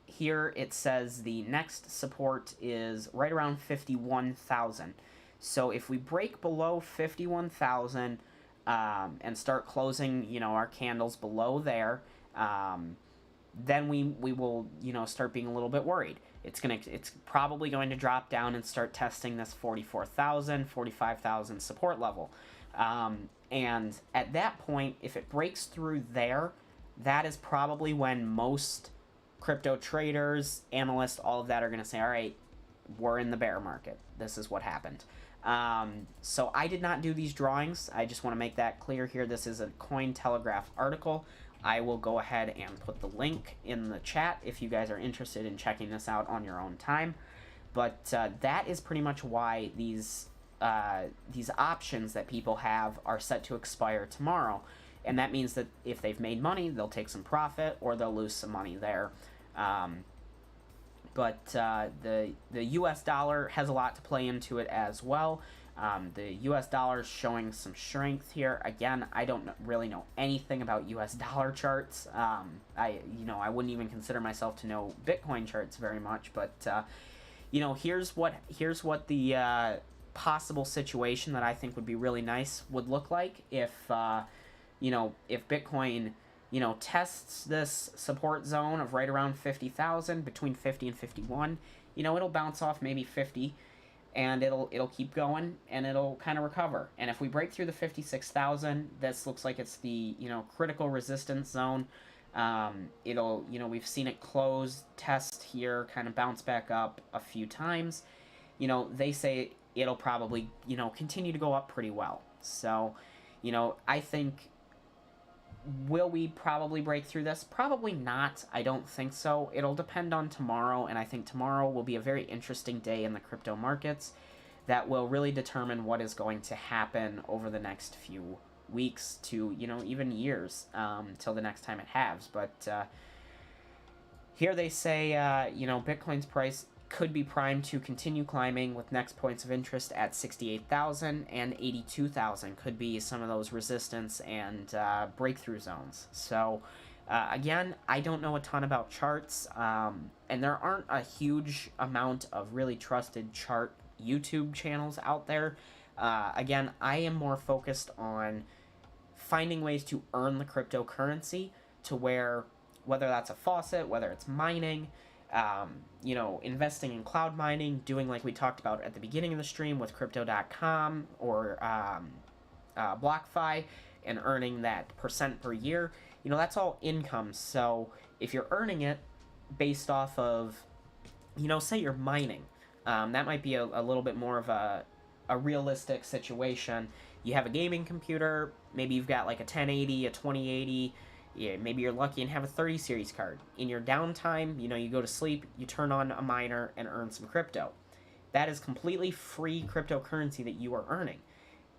here it says the next support is right around 51,000. So if we break below 51,000 and start closing, our candles below there, then we will, start being a little bit worried. It's probably going to drop down and start testing this 44,000, 45,000 support level. And at that point, if it breaks through there, that is probably when most crypto traders, analysts, all of that are going to say, all right, we're in the bear market. This is what happened. So I did not do these drawings. I just want to make that clear here. This is a Cointelegraph article. I will go ahead and put the link in the chat if you guys are interested in checking this out on your own time. But that is pretty much why these options that people have are set to expire tomorrow. And that means that if they've made money, they'll take some profit or they'll lose some money there. But the U.S. dollar has a lot to play into it as well. The U.S. dollar is showing some strength here. Again, I don't really know anything about U.S. dollar charts. I wouldn't even consider myself to know Bitcoin charts very much. But here's what the possible situation that I think would be really nice would look like if if Bitcoin tests this support zone of right around 50,000, between 50 and 51. It'll bounce off maybe 50. And it'll keep going, and it'll kind of recover. And if we break through the 56,000, this looks like it's the critical resistance zone. We've seen it close, test here, kind of bounce back up a few times. They say it'll probably continue to go up pretty well. So, I think, will we probably break through this? Probably not. I don't think so. It'll depend on tomorrow, and I think tomorrow will be a very interesting day in the crypto markets that will really determine what is going to happen over the next few weeks to, even years, till the next time it halves. But here they say, Bitcoin's price could be primed to continue climbing, with next points of interest at 68,000 and 82,000 could be some of those resistance and breakthrough zones. So again, I don't know a ton about charts, and there aren't a huge amount of really trusted chart YouTube channels out there. Again, I am more focused on finding ways to earn the cryptocurrency, to where, whether that's a faucet, whether it's mining, investing in cloud mining, doing like we talked about at the beginning of the stream with crypto.com or BlockFi, and earning that percent per year. That's all income. So if you're earning it based off of, say you're mining, that might be a little bit more of a realistic situation. You have a gaming computer, maybe you've got like a 1080, a 2080, yeah, maybe you're lucky and have a 30 series card. In your downtime, you go to sleep, you turn on a miner and earn some crypto. That is completely free cryptocurrency that you are earning.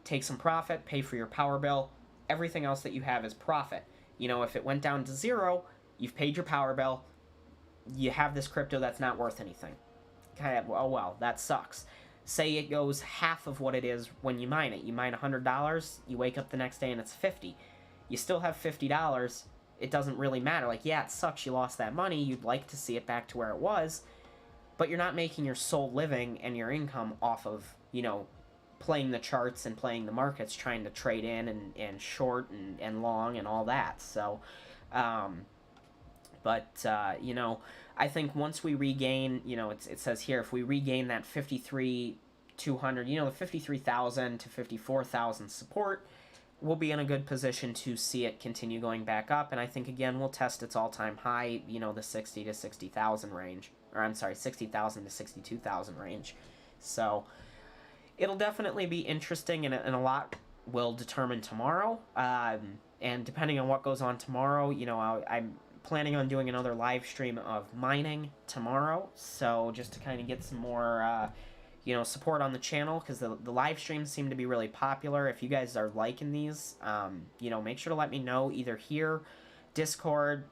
Take some profit, pay for your power bill, everything else that you have is profit. If it went down to zero, you've paid your power bill, you have this crypto that's not worth anything. Oh well, that sucks. Say it goes half of what it is when you mine it. You mine $100, you wake up the next day and it's 50. You still have $50, it doesn't really matter. Like, yeah, it sucks you lost that money, you'd like to see it back to where it was, but you're not making your sole living and your income off of, playing the charts and playing the markets, trying to trade in and short and long and all that. So, I think once we regain, it says here, if we regain that 53,200, the 53,000 to 54,000 support, we'll be in a good position to see it continue going back up. And I think, again, we'll test its all-time high, the 60 to 60,000 range. Or, I'm sorry, 60,000 to 62,000 range. So it'll definitely be interesting, and a lot will determine tomorrow. And depending on what goes on tomorrow, I'm planning on doing another live stream of mining tomorrow. So just to kind of get some more support on the channel, because the live streams seem to be really popular. If you guys are liking these, make sure to let me know, either here, Discord,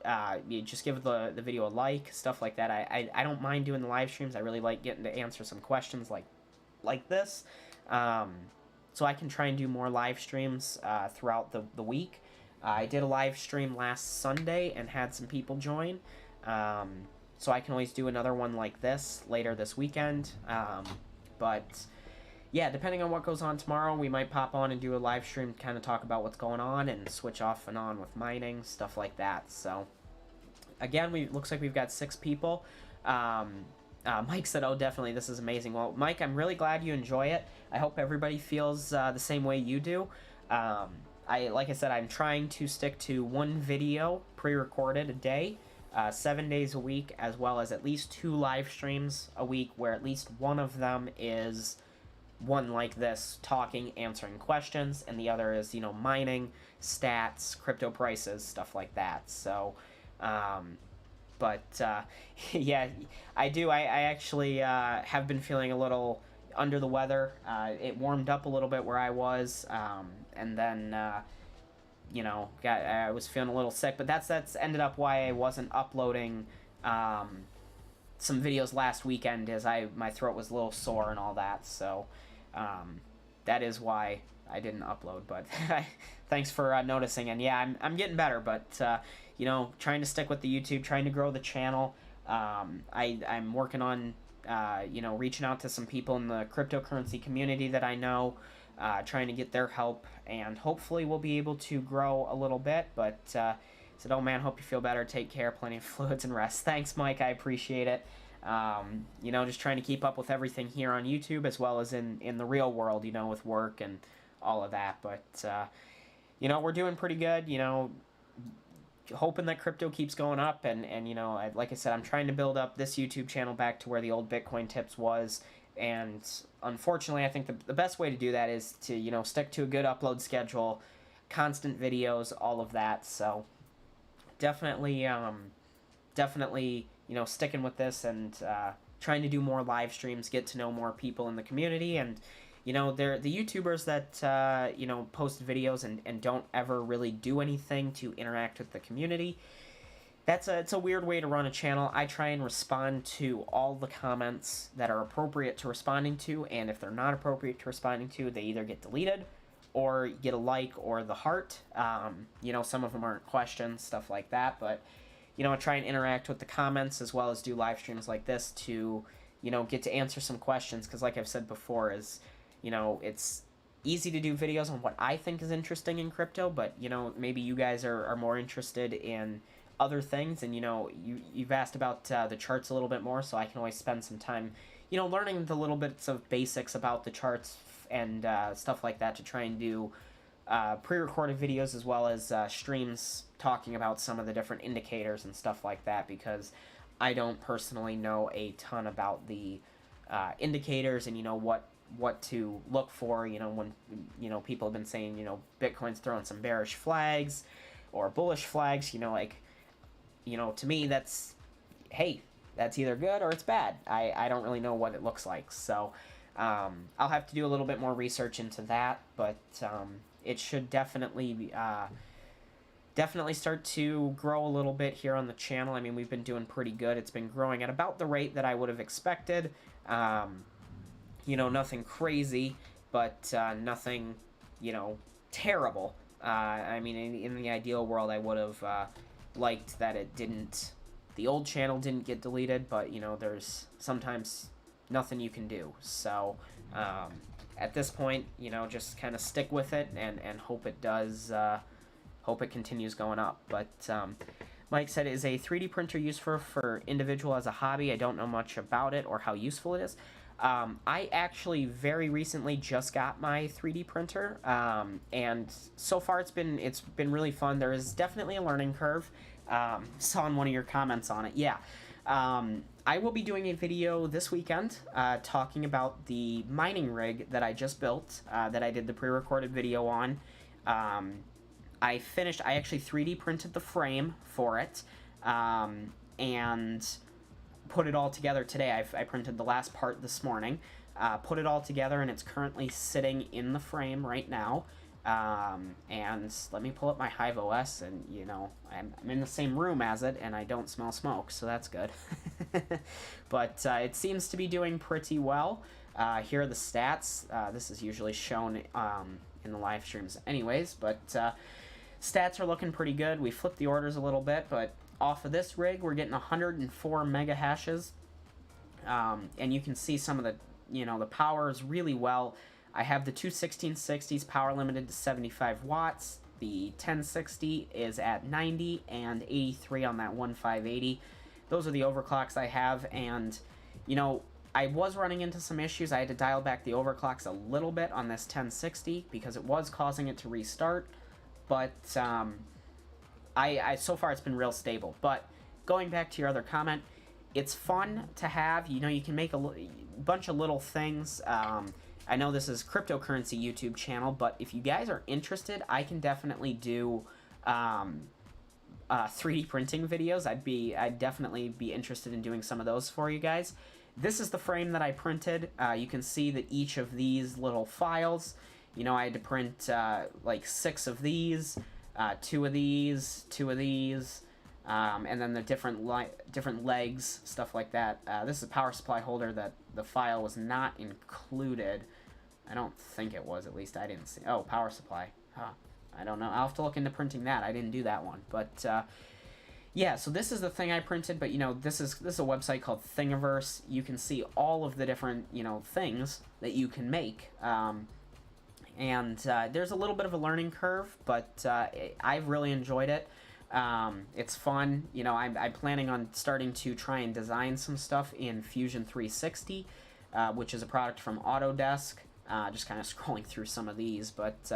you just give the video a like, stuff like that. I don't mind doing the live streams. I really like getting to answer some questions like this. So I can try and do more live streams throughout the week. I did a live stream last Sunday and had some people join. So I can always do another one like this later this weekend. But yeah, depending on what goes on tomorrow, we might pop on and do a live stream, kind of talk about what's going on and switch off and on with mining, stuff like that. So again, looks like we've got 6 people. Mike said, oh, definitely, this is amazing. Well, Mike, I'm really glad you enjoy it. I hope everybody feels the same way you do. Like I said, I'm trying to stick to 1 video pre-recorded a day, 7 days a week, as well as at least 2 live streams a week, where at least one of them is one like this, talking, answering questions, and the other is, mining, stats, crypto prices, stuff like that. So, but yeah, I do. I actually have been feeling a little under the weather. It warmed up a little bit where I was, and then I was feeling a little sick. But that's ended up why I wasn't uploading some videos last weekend, as my throat was a little sore and all that. So that is why I didn't upload. But thanks for noticing. And yeah, I'm getting better, but trying to stick with the YouTube, trying to grow the channel. I'm working on reaching out to some people in the cryptocurrency community that I know, trying to get their help, and hopefully we'll be able to grow a little bit. But said, oh man, hope you feel better. Take care, plenty of fluids and rest. Thanks, Mike. I appreciate it. Just trying to keep up with everything here on YouTube as well as in the real world, with work and all of that. But we're doing pretty good. Hoping that crypto keeps going up, and like I said, I'm trying to build up this YouTube channel back to where the old Bitcoin Tips was. And unfortunately, I think the best way to do that is to stick to a good upload schedule, constant videos, all of that. So definitely sticking with this, and trying to do more live streams, get to know more people in the community. And they're the YouTubers that post videos and don't ever really do anything to interact with the community. It's a weird way to run a channel. I try and respond to all the comments that are appropriate to responding to, and if they're not appropriate to responding to, they either get deleted or get a like or the heart. Some of them aren't questions, stuff like that, but I try and interact with the comments as well as do live streams like this to get to answer some questions, because like I've said before, it's easy to do videos on what I think is interesting in crypto, but maybe you guys are more interested in other things, and you've asked about the charts a little bit more, so I can always spend some time learning the little bits of basics about the charts and stuff like that, to try and do pre-recorded videos as well as streams talking about some of the different indicators and stuff like that, because I don't personally know a ton about the indicators and what to look for, when people have been saying Bitcoin's throwing some bearish flags or bullish flags, to me that's, hey, that's either good or it's bad. I don't really know what it looks like, so I'll have to do a little bit more research into that, but it should definitely start to grow a little bit here on the channel. I mean, we've been doing pretty good. It's been growing at about the rate that I would have expected. Nothing crazy, but nothing, terrible. I mean, in the ideal world, I would have liked that the old channel didn't get deleted, but, there's sometimes nothing you can do. So, at this point, just kind of stick with it and hope it does, hope it continues going up. But, Mike said, is a 3D printer useful for individual as a hobby? I don't know much about it or how useful it is. I actually very recently just got my 3D printer, and so far it's been really fun. There is definitely a learning curve. Saw in one of your comments on it. Yeah. I will be doing a video this weekend talking about the mining rig that I just built, that I did the pre-recorded video on. I actually 3D printed the frame for it, and put it all together today. I printed the last part this morning, put it all together, and it's currently sitting in the frame right now. And let me pull up my Hive OS, and I'm in the same room as it, and I don't smell smoke, so that's good. But it seems to be doing pretty well. Here are the stats. This is usually shown in the live streams anyways, but stats are looking pretty good. We flipped the orders a little bit, but off of this rig, we're getting 104 mega hashes, and you can see some of the, the power is really well. I have the two 1660s power limited to 75 watts. The 1060 is at 90 and 83 on that 1580. Those are the overclocks I have, and I was running into some issues. I had to dial back the overclocks a little bit on this 1060 because it was causing it to restart, but I so far it's been real stable. But going back to your other comment, it's fun to have. You can make a bunch of little things. I know this is cryptocurrency YouTube channel, but if you guys are interested, I can definitely do 3D printing videos. I'd definitely be interested in doing some of those for you guys. This is the frame that I printed. You can see that each of these little files, you know, I had to print like 6 of these, 2 of these, 2 of these, and then the different legs, stuff like that. This is a power supply holder that the file was not included. I don't think it was, at least I didn't see. Oh, power supply. Huh. I don't know. I'll have to look into printing that. I didn't do that one. But, yeah, so this is the thing I printed, but, you know, this is a website called Thingiverse. You can see all of the different, you know, things that you can make. And there's a little bit of a learning curve, but I've really enjoyed it. It's fun. You know, I'm planning on starting to try and design some stuff in Fusion 360, which is a product from Autodesk. Just kind of scrolling through some of these, but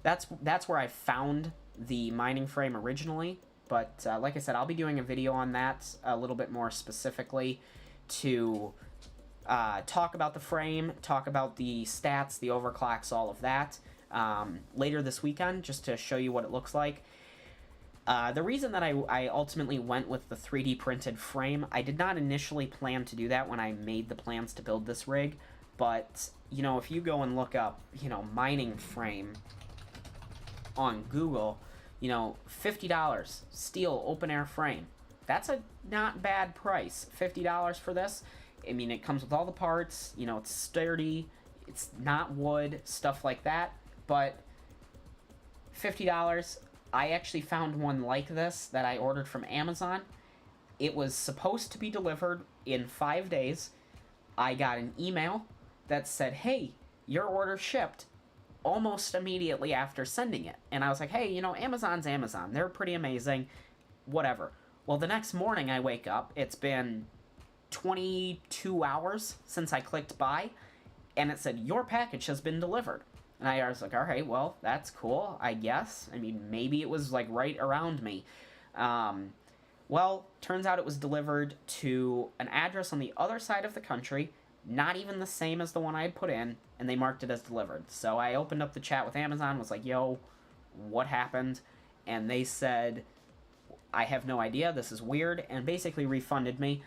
that's where I found the mining frame originally. But like I said, I'll be doing a video on that a little bit more specifically to talk about the frame, talk about the stats, the overclocks, all of that later this weekend, just to show you what it looks like. The reason that I ultimately went with the 3D printed frame, I did not initially plan to do that when I made the plans to build this rig, but, you know, if you go and look up, you know, mining frame on Google, you know, $50, steel open air frame. That's a not bad price. $50 for this. I mean, it comes with all the parts, you know, it's sturdy, it's not wood, stuff like that, but $50, I actually found one like this that I ordered from Amazon. It was supposed to be delivered in 5 days. I got an email that said, hey, your order shipped almost immediately after sending it. And I was like, hey, you know, Amazon's Amazon. They're pretty amazing. Whatever. Well, the next morning I wake up, it's been 22 hours since I clicked buy, and it said, your package has been delivered. And I was like, all right, well, that's cool, I guess. I mean, maybe it was, like, right around me. Well, turns out it was delivered to an address on the other side of the country, not even the same as the one I had put in, and they marked it as delivered. So I opened up the chat with Amazon, was like, yo, what happened? And they said, I have no idea, this is weird, and basically refunded me.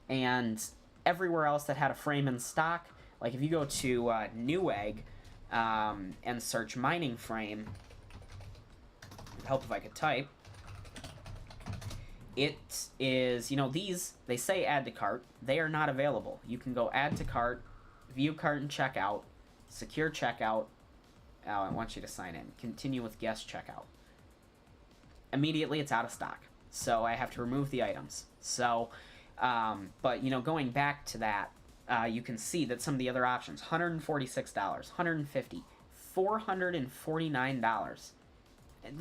And everywhere else that had a frame in stock, like if you go to Newegg and search mining frame, it'd help if I could type, it is, you know, these, they say add to cart, they are not available. You can go add to cart, view cart and checkout, secure checkout, oh, I want you to sign in, continue with guest checkout. Immediately it's out of stock, so I have to remove the items. So, but, you know, going back to that, you can see that some of the other options, $146, $150, $449.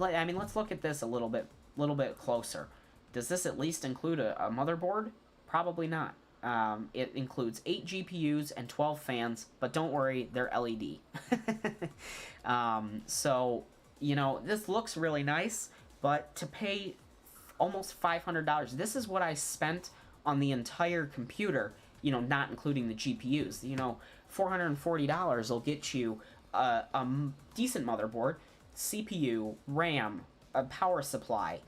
I mean, let's look at this a little bit closer. Does this at least include a motherboard? Probably not. It includes 8 GPUs and 12 fans, but don't worry, they're LED. So, you know, this looks really nice, but to pay almost $500, this is what I spent on the entire computer, you know, not including the GPUs. You know, $440 will get you a decent motherboard, CPU, RAM, a power supply.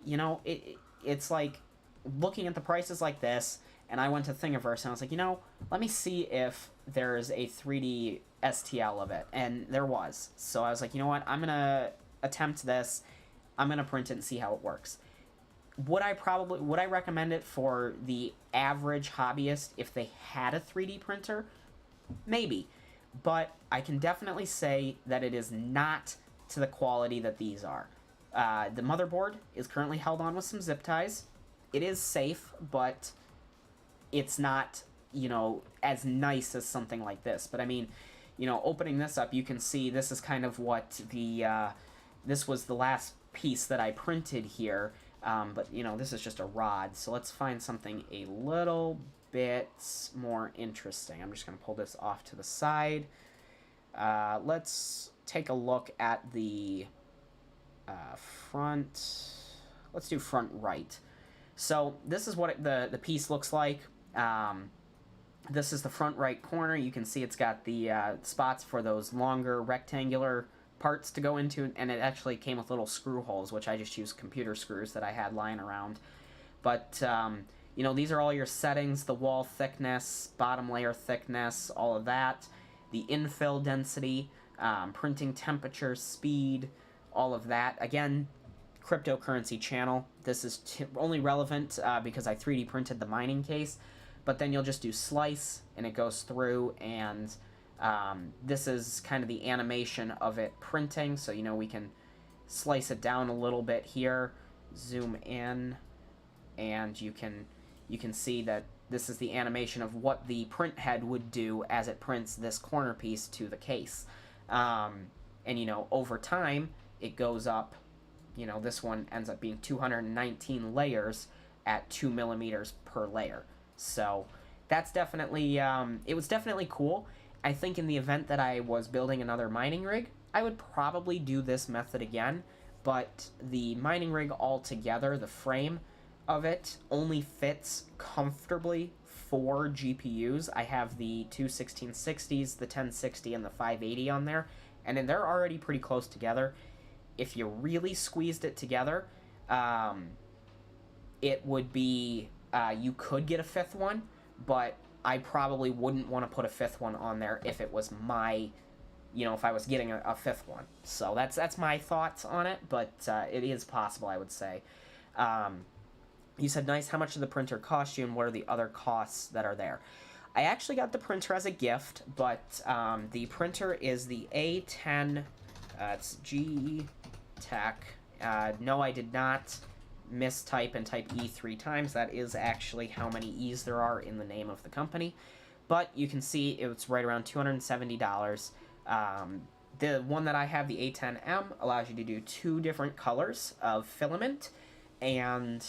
You know, it's like looking at the prices like this, and I went to Thingiverse and I was like, you know, let me see if there's a 3D STL of it, and there was. So I was like, you know what, I'm gonna attempt this. I'm gonna print it and see how it works. Would I recommend it for the average hobbyist if they had a 3D printer? Maybe. But I can definitely say that it is not to the quality that these are. The motherboard is currently held on with some zip ties. It is safe, but it's not, you know, as nice as something like this. But I mean, you know, opening this up, you can see this is kind of what this was the last piece that I printed here. But, you know, this is just a rod, so let's find something a little bit more interesting. I'm just going to pull this off to the side. Let's take a look at the front. Let's do front right. So this is what the piece looks like. This is the front right corner. You can see it's got the spots for those longer rectangular parts to go into, and it actually came with little screw holes, which I just used computer screws that I had lying around. But you know, these are all your settings: the wall thickness, bottom layer thickness, all of that, the infill density, printing temperature, speed, all of that. Again, cryptocurrency channel. This is only relevant because I 3D printed the mining case. But then you'll just do slice, and it goes through, and this is kind of the animation of it printing. So, you know, we can slice it down a little bit here, zoom in, and you can see that this is the animation of what the print head would do as it prints this corner piece to the case. And, you know, over time, it goes up. You know, this one ends up being 219 layers at 2 millimeters per layer. So that's definitely, it was definitely cool. I think in the event that I was building another mining rig, I would probably do this method again, but the mining rig altogether, the frame of it, only fits comfortably 4 GPUs. I have the two 1660s, the 1060, and the 580 on there, and then they're already pretty close together. If you really squeezed it together, it would be... you could get a 5th one, but I probably wouldn't want to put a 5th one on there if it was my, you know, if I was getting a 5th one. So that's my thoughts on it, but it is possible, I would say. You said, nice, how much did the printer cost you, and what are the other costs that are there? I actually got the printer as a gift, but the printer is the A10, it's GE Tech. No, I did not mistype and type E 3 times. That is actually how many E's there are in the name of the company. But you can see it's right around $270. The one that I have, the A10M, allows you to do 2 different colors of filament and,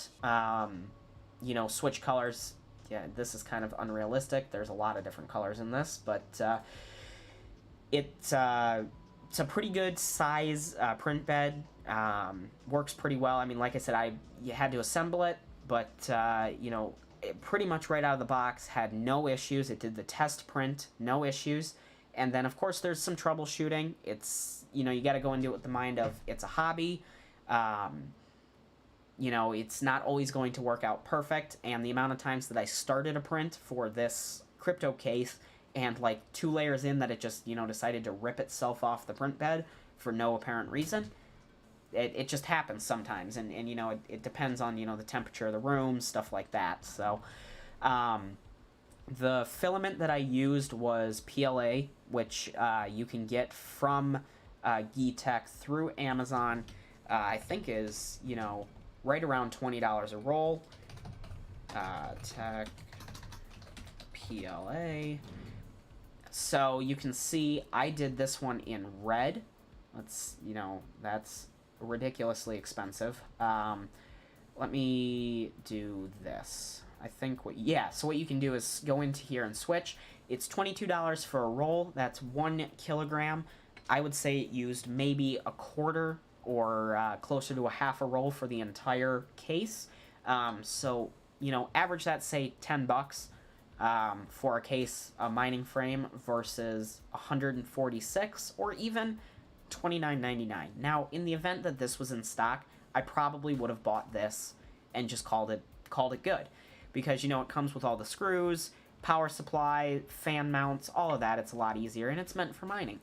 you know, switch colors. Yeah, this is kind of unrealistic. There's a lot of different colors in this, but it's a pretty good size print bed. Works pretty well. I mean, like I said, you had to assemble it, but you know, it pretty much right out of the box had no issues. It did the test print, no issues. And then, of course, there's some troubleshooting. It's, you know, you got to go into it with the mind of it's a hobby. You know, it's not always going to work out perfect. And the amount of times that I started a print for this crypto case, and like 2 layers in that it just, you know, decided to rip itself off the print bed for no apparent reason. It just happens sometimes, and you know, it depends on, you know, the temperature of the room, stuff like that. So the filament that I used was PLA, which you can get from Geetech through Amazon. I think is, you know, right around $20 a roll. Tech PLA. So you can see I did this one in red. You know, that's ridiculously expensive. Let me do this. I think so what you can do is go into here and switch. It's $22 for a roll. That's 1 kilogram. I would say it used maybe a quarter or closer to a half a roll for the entire case. So, you know, average that, say, $10 for a case, a mining frame, versus $146 or even $29.99. Now, in the event that this was in stock, I probably would have bought this and just called it good, because, you know, it comes with all the screws, power supply, fan mounts, all of that. It's a lot easier, and it's meant for mining.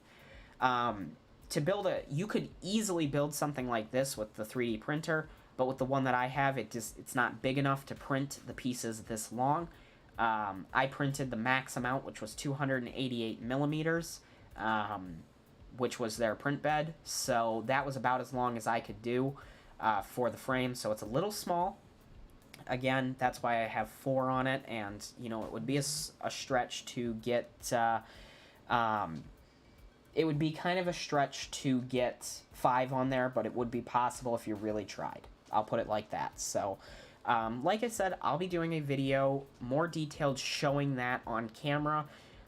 You could easily build something like this with the 3D printer, but with the one that I have, it's not big enough to print the pieces this long. I printed the max amount, which was 288 millimeters, which was their print bed, so that was about as long as I could do for the frame, so it's a little small. Again, that's why I have 4 on it, and, you know, it would be a stretch to get... it would be kind of a stretch to get 5 on there, but it would be possible if you really tried. I'll put it like that. So, like I said, I'll be doing a video more detailed showing that on camera,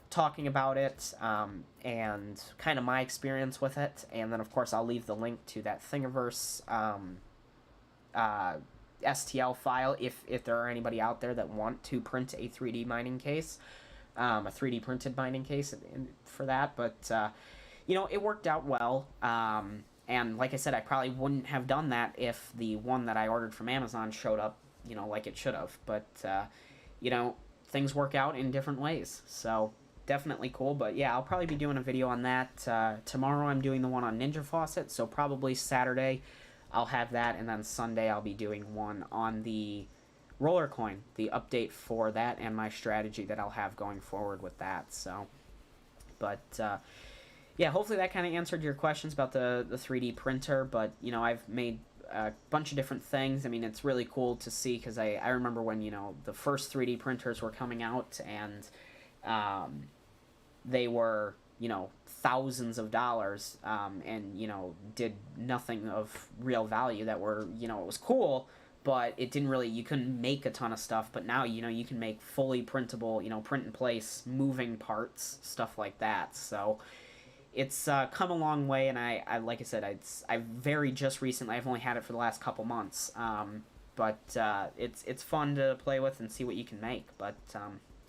talking about it, and kind of my experience with it. And then, of course, I'll leave the link to that Thingiverse STL file if there are anybody out there that want to print a 3D mining case. a 3D printed mining case for that, but you know, it worked out well. And like I said, I probably wouldn't have done that if the one that I ordered from Amazon showed up, you know, like it should have. But you know, things work out in different ways, so definitely cool. But yeah, I'll probably be doing a video on that tomorrow. I'm doing the one on Ninja Faucet, so probably Saturday I'll have that, and then Sunday I'll be doing one on the roller coin, the update for that, and my strategy that I'll have going forward with that. So, but yeah, hopefully that kind of answered your questions about the 3D printer. But you know, I've made a bunch of different things. I mean, it's really cool to see, because I remember when, you know, the first 3D printers were coming out, and they were, you know, thousands of dollars, and, you know, did nothing of real value, that were, you know, it was cool, but it didn't really, you couldn't make a ton of stuff. But now, you know, you can make fully printable, you know, print in place, moving parts, stuff like that. So it's come a long way, and I like I said, I very just recently, I've only had it for the last couple months, but it's fun to play with and see what you can make. But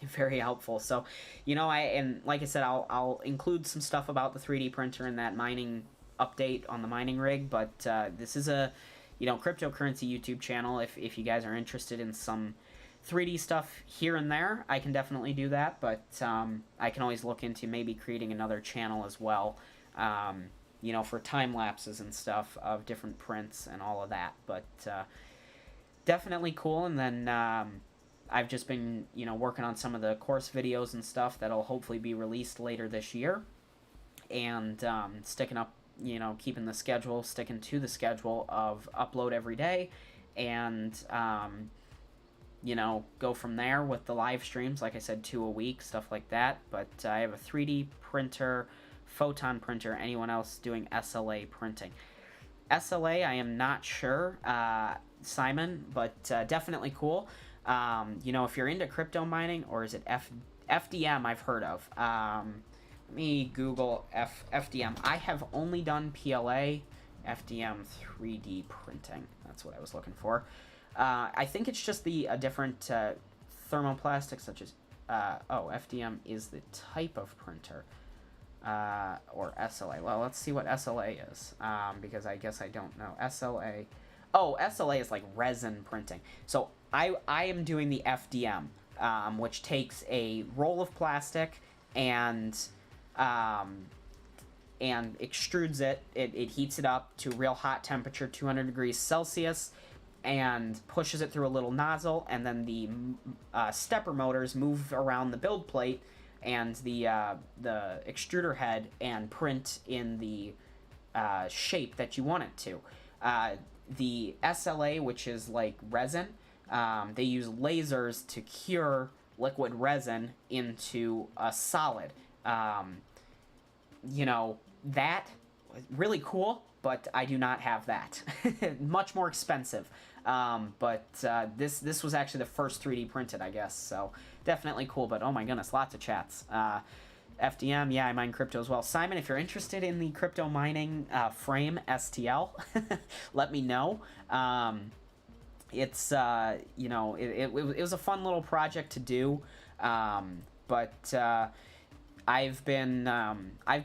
very helpful. So, you know, and like I said, I'll include some stuff about the 3D printer and that mining update on the mining rig. But this is a, you know, cryptocurrency YouTube channel. If you guys are interested in some 3D stuff here and there, I can definitely do that. But I can always look into maybe creating another channel as well, you know, for time lapses and stuff of different prints and all of that. But definitely cool. And then I've just been, you know, working on some of the course videos and stuff that'll hopefully be released later this year, and sticking up, you know, keeping the schedule, sticking to the schedule of upload every day, and you know, go from there with the live streams, like I said, 2 a week, stuff like that. But I have a 3D printer, photon printer. Anyone else doing SLA printing? SLA, I am not sure, Simon, but definitely cool. You know, if you're into crypto mining, or is it FDM, I've heard of. Let me Google FDM. I have only done PLA, FDM 3D printing. That's what I was looking for. I think it's just a different thermoplastic, such as, FDM is the type of printer, or SLA. Well, let's see what SLA is, because I guess I don't know. SLA. Oh, SLA is like resin printing. So I am doing the FDM, which takes a roll of plastic and extrudes it. It heats it up to real hot temperature, 200 degrees Celsius, and pushes it through a little nozzle, and then the stepper motors move around the build plate and the extruder head, and print in the shape that you want it to. The SLA, which is like resin, they use lasers to cure liquid resin into a solid. You know, that really cool, but I do not have that. Much more expensive. But this was actually the first 3D printed, I guess. So definitely cool. But oh my goodness, lots of chats. FDM, yeah, I mine crypto as well. Simon, if you're interested in the crypto mining frame STL, let me know. It's you know, it was a fun little project to do, but I've been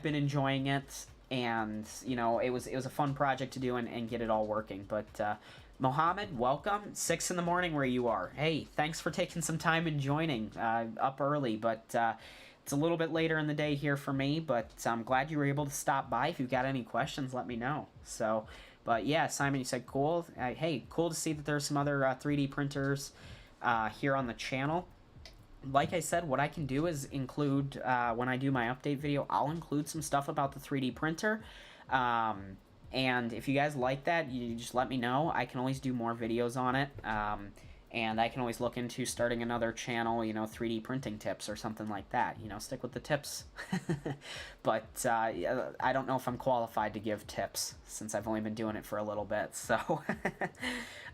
enjoying it, and you know, it was a fun project to do and get it all working. But Mohammed, welcome. 6 in the morning where you are. Hey, thanks for taking some time and joining up early, but it's a little bit later in the day here for me, but I'm glad you were able to stop by. If you've got any questions, let me know. So, but yeah, Simon, you said cool. Hey, cool to see that there's some other 3D printers here on the channel. Like I said, what I can do is include, when I do my update video, I'll include some stuff about the 3D printer. And if you guys like that, you just let me know. I can always do more videos on it. And I can always look into starting another channel, you know, 3D printing tips or something like that. You know, stick with the tips. But I don't know if I'm qualified to give tips, since I've only been doing it for a little bit. So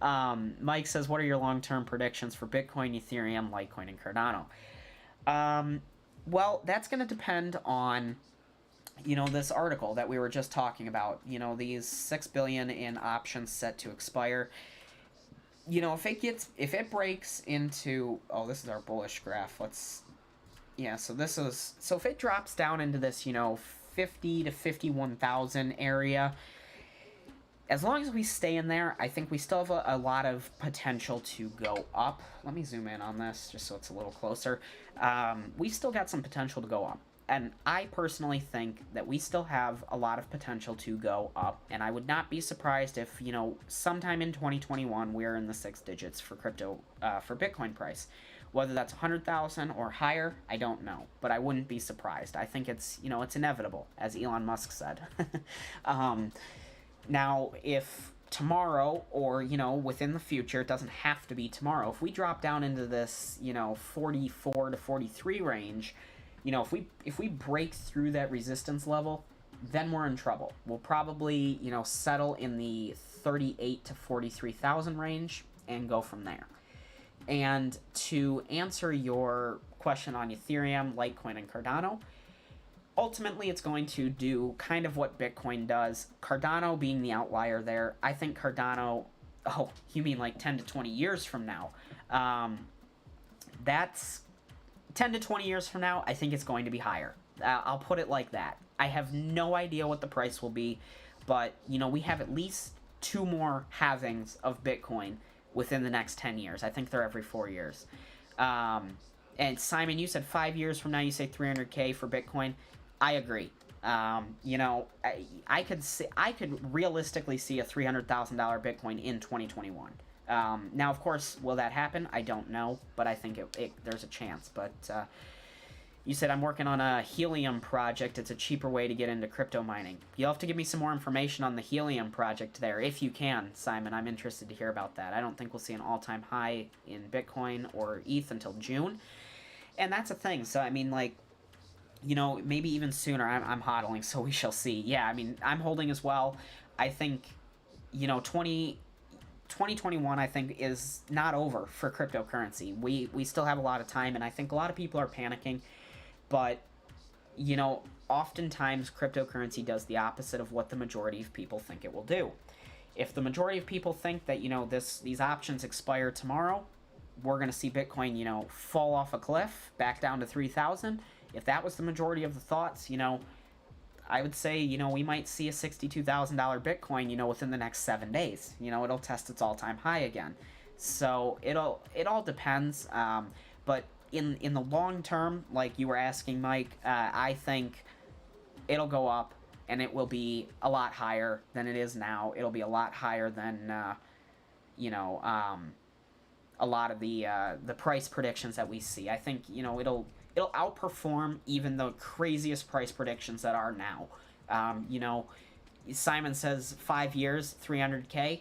Mike says, what are your long-term predictions for Bitcoin, Ethereum, Litecoin, and Cardano? Well, that's going to depend on, you know, this article that we were just talking about. You know, these 6 billion in options set to expire. You know, if it breaks into, oh, this is our bullish graph. Yeah, so this is, so if it drops down into this, 50 to 51,000 area, as long as we stay in there, I think we still have a lot of potential to go up. Let me zoom in on this just so it's a little closer. We still got some potential to go up. And I personally think that we still have a lot of potential to go up. And I would not be surprised if, sometime in 2021, we're in the six digits for crypto, for Bitcoin price. Whether that's 100,000 or higher, I don't know. But I wouldn't be surprised. I think it's, it's inevitable, as Elon Musk said. Now, if tomorrow or, within the future, it doesn't have to be tomorrow, if we drop down into this, 44 to 43 range, if we break through that resistance level, then we're in trouble. We'll probably, settle in the 38 to 43,000 range and go from there. And to answer your question on Ethereum, Litecoin, and Cardano, ultimately it's going to do kind of what Bitcoin does. Cardano being the outlier there. I think Cardano, oh, you mean like 10 to 20 years from now. That's 10 to 20 years from now, I think it's going to be higher. I'll put it like that. I have no idea what the price will be, but, we have at least two more halvings of Bitcoin within the next 10 years. I think they're every 4 years. And Simon, you said 5 years from now, you say 300K for Bitcoin. I agree. I could realistically see a $300,000 Bitcoin in 2021. Now, of course, will that happen? I don't know, but I think there's a chance. But you said I'm working on a helium project. It's a cheaper way to get into crypto mining. You'll have to give me some more information on the helium project there, if you can, Simon. I'm interested to hear about that. I don't think we'll see an all-time high in Bitcoin or ETH until June. And that's a thing. So, I mean, like, maybe even sooner. I'm hodling, so we shall see. Yeah, I mean, I'm holding as well. I think, 2021, I think, is not over for cryptocurrency. We still have a lot of time, and I think a lot of people are panicking. But, oftentimes cryptocurrency does the opposite of what the majority of people think it will do. If the majority of people think that, these options expire tomorrow, we're going to see Bitcoin, fall off a cliff, back down to 3,000. If that was the majority of the thoughts, I would say, we might see a $62,000 Bitcoin, within the next 7 days. It'll test its all-time high again. So it all depends. But in the long term, like you were asking, Mike, I think it'll go up, and it will be a lot higher than it is now. It'll be a lot higher than, a lot of the price predictions that we see. I think, it'll outperform even the craziest price predictions that are now. Simon says 5 years, 300K.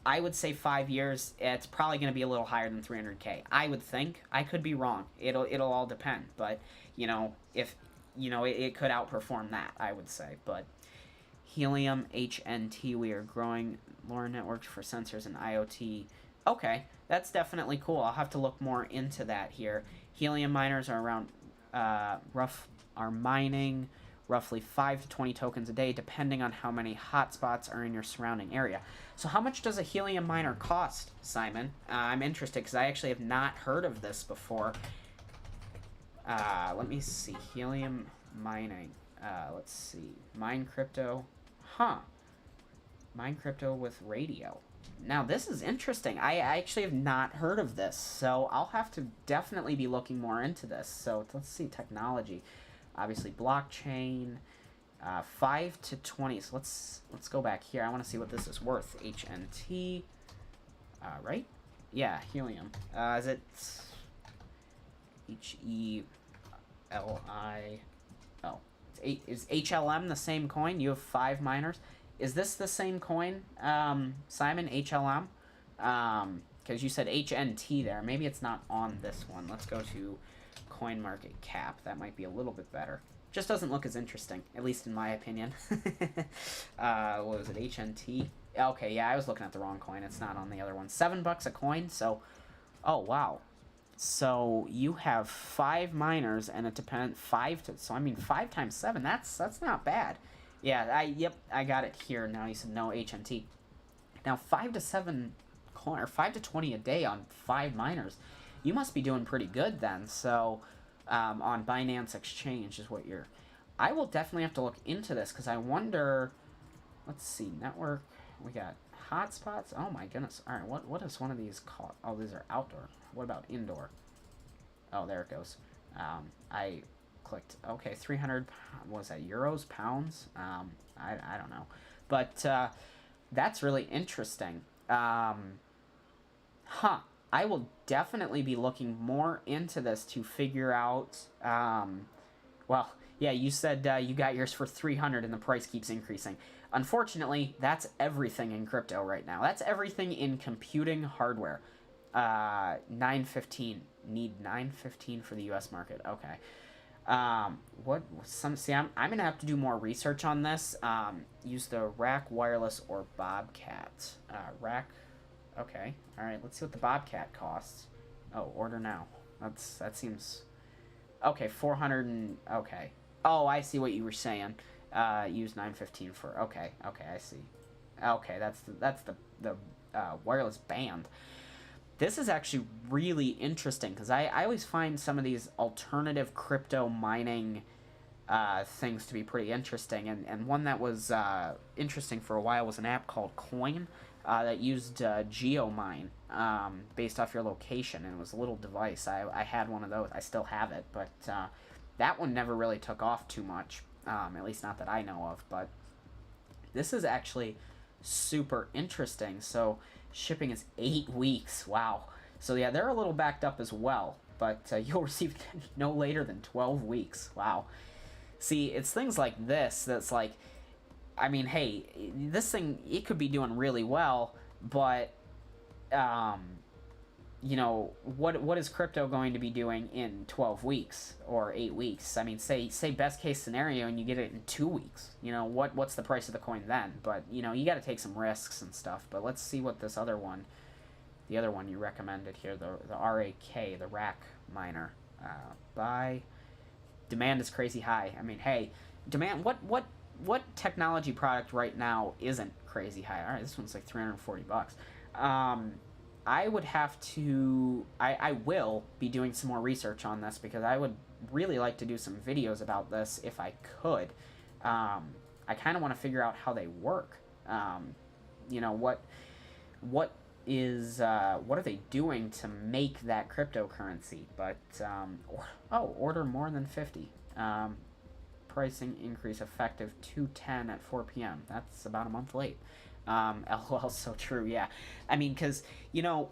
I would say 5 years, it's probably going to be a little higher than 300K. I would think. I could be wrong. It'll all depend. But, if, it could outperform that, I would say. But Helium, HNT, we are growing LoRa networks for sensors and IoT. Okay, that's definitely cool. I'll have to look more into that here. Helium miners are around, are mining roughly 5 to 20 tokens a day, depending on how many hotspots are in your surrounding area. So how much does a helium miner cost, Simon? I'm interested, because I actually have not heard of this before. Let me see. Helium mining. Let's see. Mine crypto. Huh. Mine crypto with radio. Now, this is interesting. I actually have not heard of this, so I'll have to definitely be looking more into this. So, let's see. Technology. Obviously, blockchain. 5 to 20. So, let's go back here. I want to see what this is worth. HNT. Right? Yeah, helium. Is it HELI? Oh. Is HLM the same coin? You have 5 miners. Is this the same coin, Simon, HLM? Because you said HNT there. What it's not on this one. Let's go to CoinMarketCap. That might be a little bit better. Just doesn't look as interesting, at least in my opinion. What was it, HNT? Okay, yeah, I was looking at the wrong coin. It's not on the other one. $7 a coin, so... Oh, wow. So you have 5 miners, and it depends... 5 to... So, I mean, 5 times 7, that's not bad. Yeah, I got it here. Now you said no HNT. Now 5 to 7 or 5 to 20 a day on 5 miners. You must be doing pretty good then. So on Binance Exchange is what you're. I will definitely have to look into this because I wonder. Let's see, network. We got hotspots. Oh my goodness! All right, what is one of these called? Oh, these are outdoor. What about indoor? Oh, there it goes. I clicked. Okay, 300. Was that euros, pounds? I don't know, but that's really interesting. Huh. I will definitely be looking more into this to figure out. Well, yeah, you said you got yours for 300 and the price keeps increasing. Unfortunately, that's everything in crypto right now. That's everything in computing hardware. 915. Need 915 for the U.S. market. Okay. I'm gonna have to do more research on this. Use the Rack Wireless or Bobcat. Rack. Okay. All right. Let's see what the Bobcat costs. Oh, order now. That seems. Okay, 400 and okay. Oh, I see what you were saying. Use 915 for. Okay, I see. Okay, that's the wireless band. This is actually really interesting because I always find some of these alternative crypto mining things to be pretty interesting. And one that was interesting for a while was an app called Coin that used GeoMine based off your location. And it was a little device. I had one of those. I still have it. But that one never really took off too much, at least not that I know of. But this is actually super interesting. So shipping is 8 weeks. Wow. So yeah, they're a little backed up as well. But you'll receive no later than 12 weeks. Wow. See, it's things like this that's like, I mean, hey, this thing, it could be doing really well, but, you know, what is crypto going to be doing in 12 weeks or 8 weeks? I mean, say best case scenario and you get it in 2 weeks. You know, what's the price of the coin then? But, you know, you got to take some risks and stuff. But let's see what this other one, the other one you recommended here, the RAK, the Rack Miner. Buy. Demand is crazy high. I mean, hey, demand. What technology product right now isn't crazy high? All right, this one's like $340. I would have to. I will be doing some more research on this because I would really like to do some videos about this if I could. I kind of want to figure out how they work. You know what are they doing to make that cryptocurrency? But order more than 50. Pricing increase effective 2/10 at 4 p.m. That's about a month late. LOL, so true. Yeah, I mean, because you know,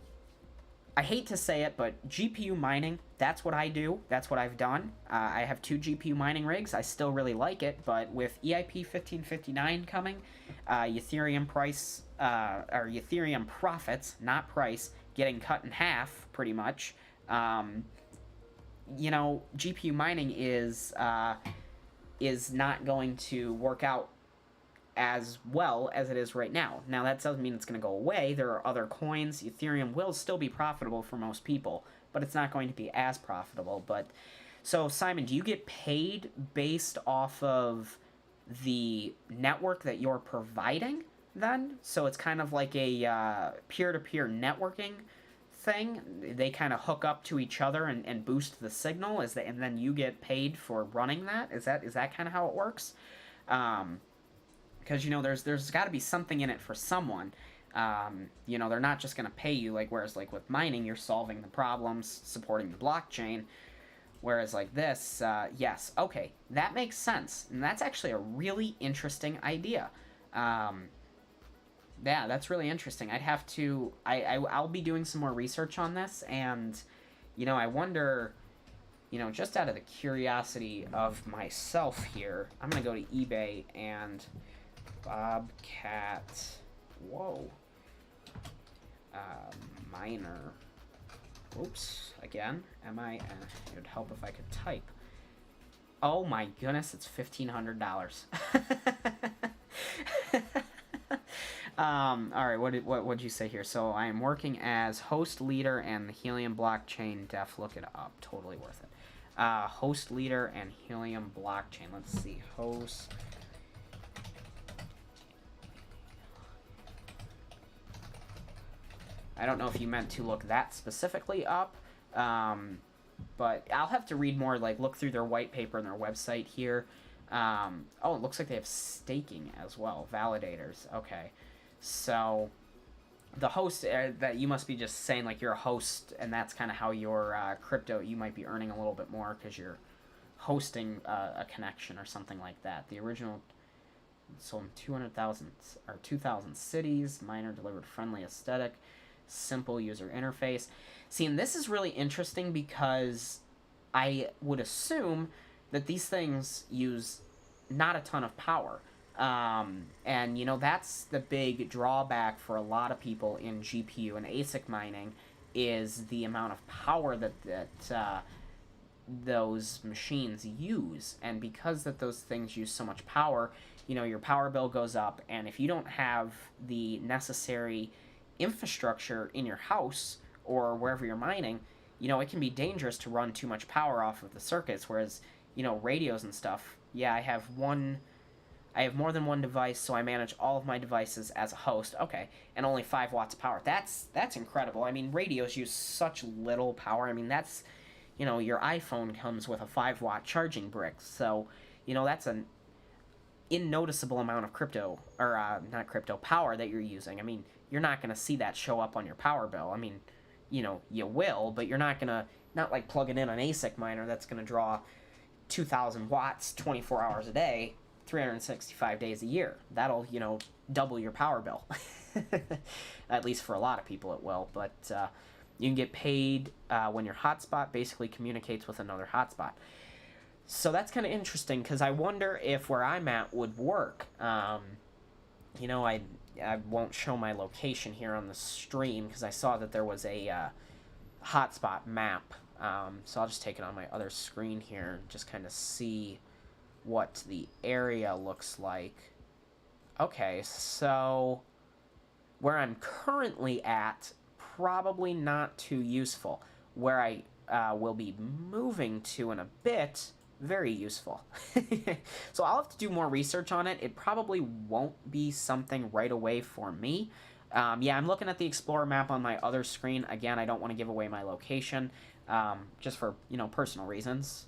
I hate to say it, but GPU mining, that's what I do. That's what I've done. I have 2 GPU mining rigs. I still really like it, but with EIP 1559 coming, Ethereum price, or Ethereum profits, not price, getting cut in half, pretty much. You know, GPU mining is not going to work out as well as it is right now. Now, that doesn't mean it's going to go away. There are other coins. Ethereum will still be profitable for most people, but it's not going to be as profitable. But so, Simon, do you get paid based off of the network that you're providing then? So it's kind of like a peer-to-peer networking thing. They kind of hook up to each other and boost the signal, and then you get paid for running that? Is that kind of how it works? Because, you know, there's got to be something in it for someone. You know, they're not just going to pay you, like, whereas, like, with mining, you're solving the problems, supporting the blockchain, whereas, like, this, yes, okay, that makes sense, and that's actually a really interesting idea. Yeah, that's really interesting. I'd have to, I'll be doing some more research on this, and, you know, I wonder, you know, just out of the curiosity of myself here, I'm going to go to eBay and Bobcat, whoa, miner, oops, again, it would help if I could type. Oh my goodness, it's $1,500. Alright, what'd you say here? So I am working as host leader and the Helium blockchain def, look it up, totally worth it. Host leader and Helium blockchain, let's see, host. I don't know if you meant to look that specifically up, But I'll have to read more, like look through their white paper and their website here. Oh, it looks like they have staking as well, validators. Okay, so the host that you must be just saying like you're a host, and that's kind of how your crypto, you might be earning a little bit more because you're hosting a connection or something like that. The original sold in 200,000 or 2,000 cities. Miner delivered friendly aesthetic, simple user interface. See, and this is really interesting because I would assume that these things use not a ton of power. And that's the big drawback for a lot of people in GPU and ASIC mining is the amount of power that those machines use. And because that those things use so much power, your power bill goes up, and if you don't have the necessary infrastructure in your house or wherever you're mining, it can be dangerous to run too much power off of the circuits. Whereas, radios and stuff, yeah, I have more than one device, so I manage all of my devices as a host. Okay, and only 5 watts of power. That's incredible. I mean, radios use such little power. I mean, that's, your iPhone comes with a 5-watt charging brick. So, that's an unnoticeable amount of crypto, or not crypto, power that you're using. I mean, you're not going to see that show up on your power bill. I mean, you will, but you're not like plugging in an ASIC miner that's going to draw 2,000 watts 24 hours a day, 365 days a year. That'll, double your power bill. At least for a lot of people it will. But you can get paid when your hotspot basically communicates with another hotspot. So that's kind of interesting because I wonder if where I'm at would work. I won't show my location here on the stream because I saw that there was a hotspot map. So I'll just take it on my other screen here and just kind of see what the area looks like. Okay, so where I'm currently at, probably not too useful. Where I will be moving to in a bit, very useful. So I'll have to do more research on it. It probably won't be something right away for me. Yeah, I'm looking at the Explorer map on my other screen. Again, I don't want to give away my location, just for, personal reasons.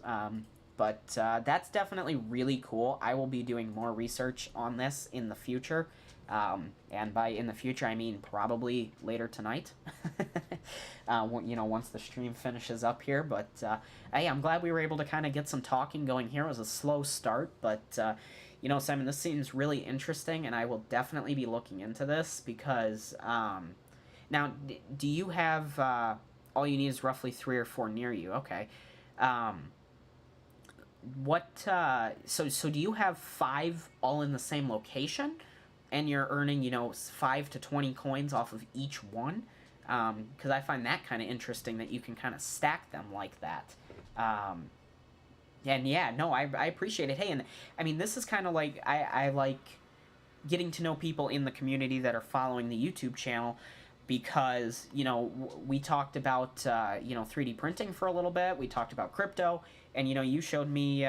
But that's definitely really cool. I will be doing more research on this in the future. And by in the future, I mean probably later tonight. Once the stream finishes up here. But hey, I'm glad we were able to kind of get some talking going here. It was a slow start, but Simon, this seems really interesting, and I will definitely be looking into this because now, do you have all you need is roughly 3 or 4 near you? Okay. So do you have 5 all in the same location? And you're earning, 5 to 20 coins off of each one? Because I find that kind of interesting that you can kind of stack them like that. And yeah, no, I appreciate it. Hey, and I mean, this is kind of like, I like getting to know people in the community that are following the YouTube channel because, we talked about, 3D printing for a little bit. We talked about crypto. And, you showed me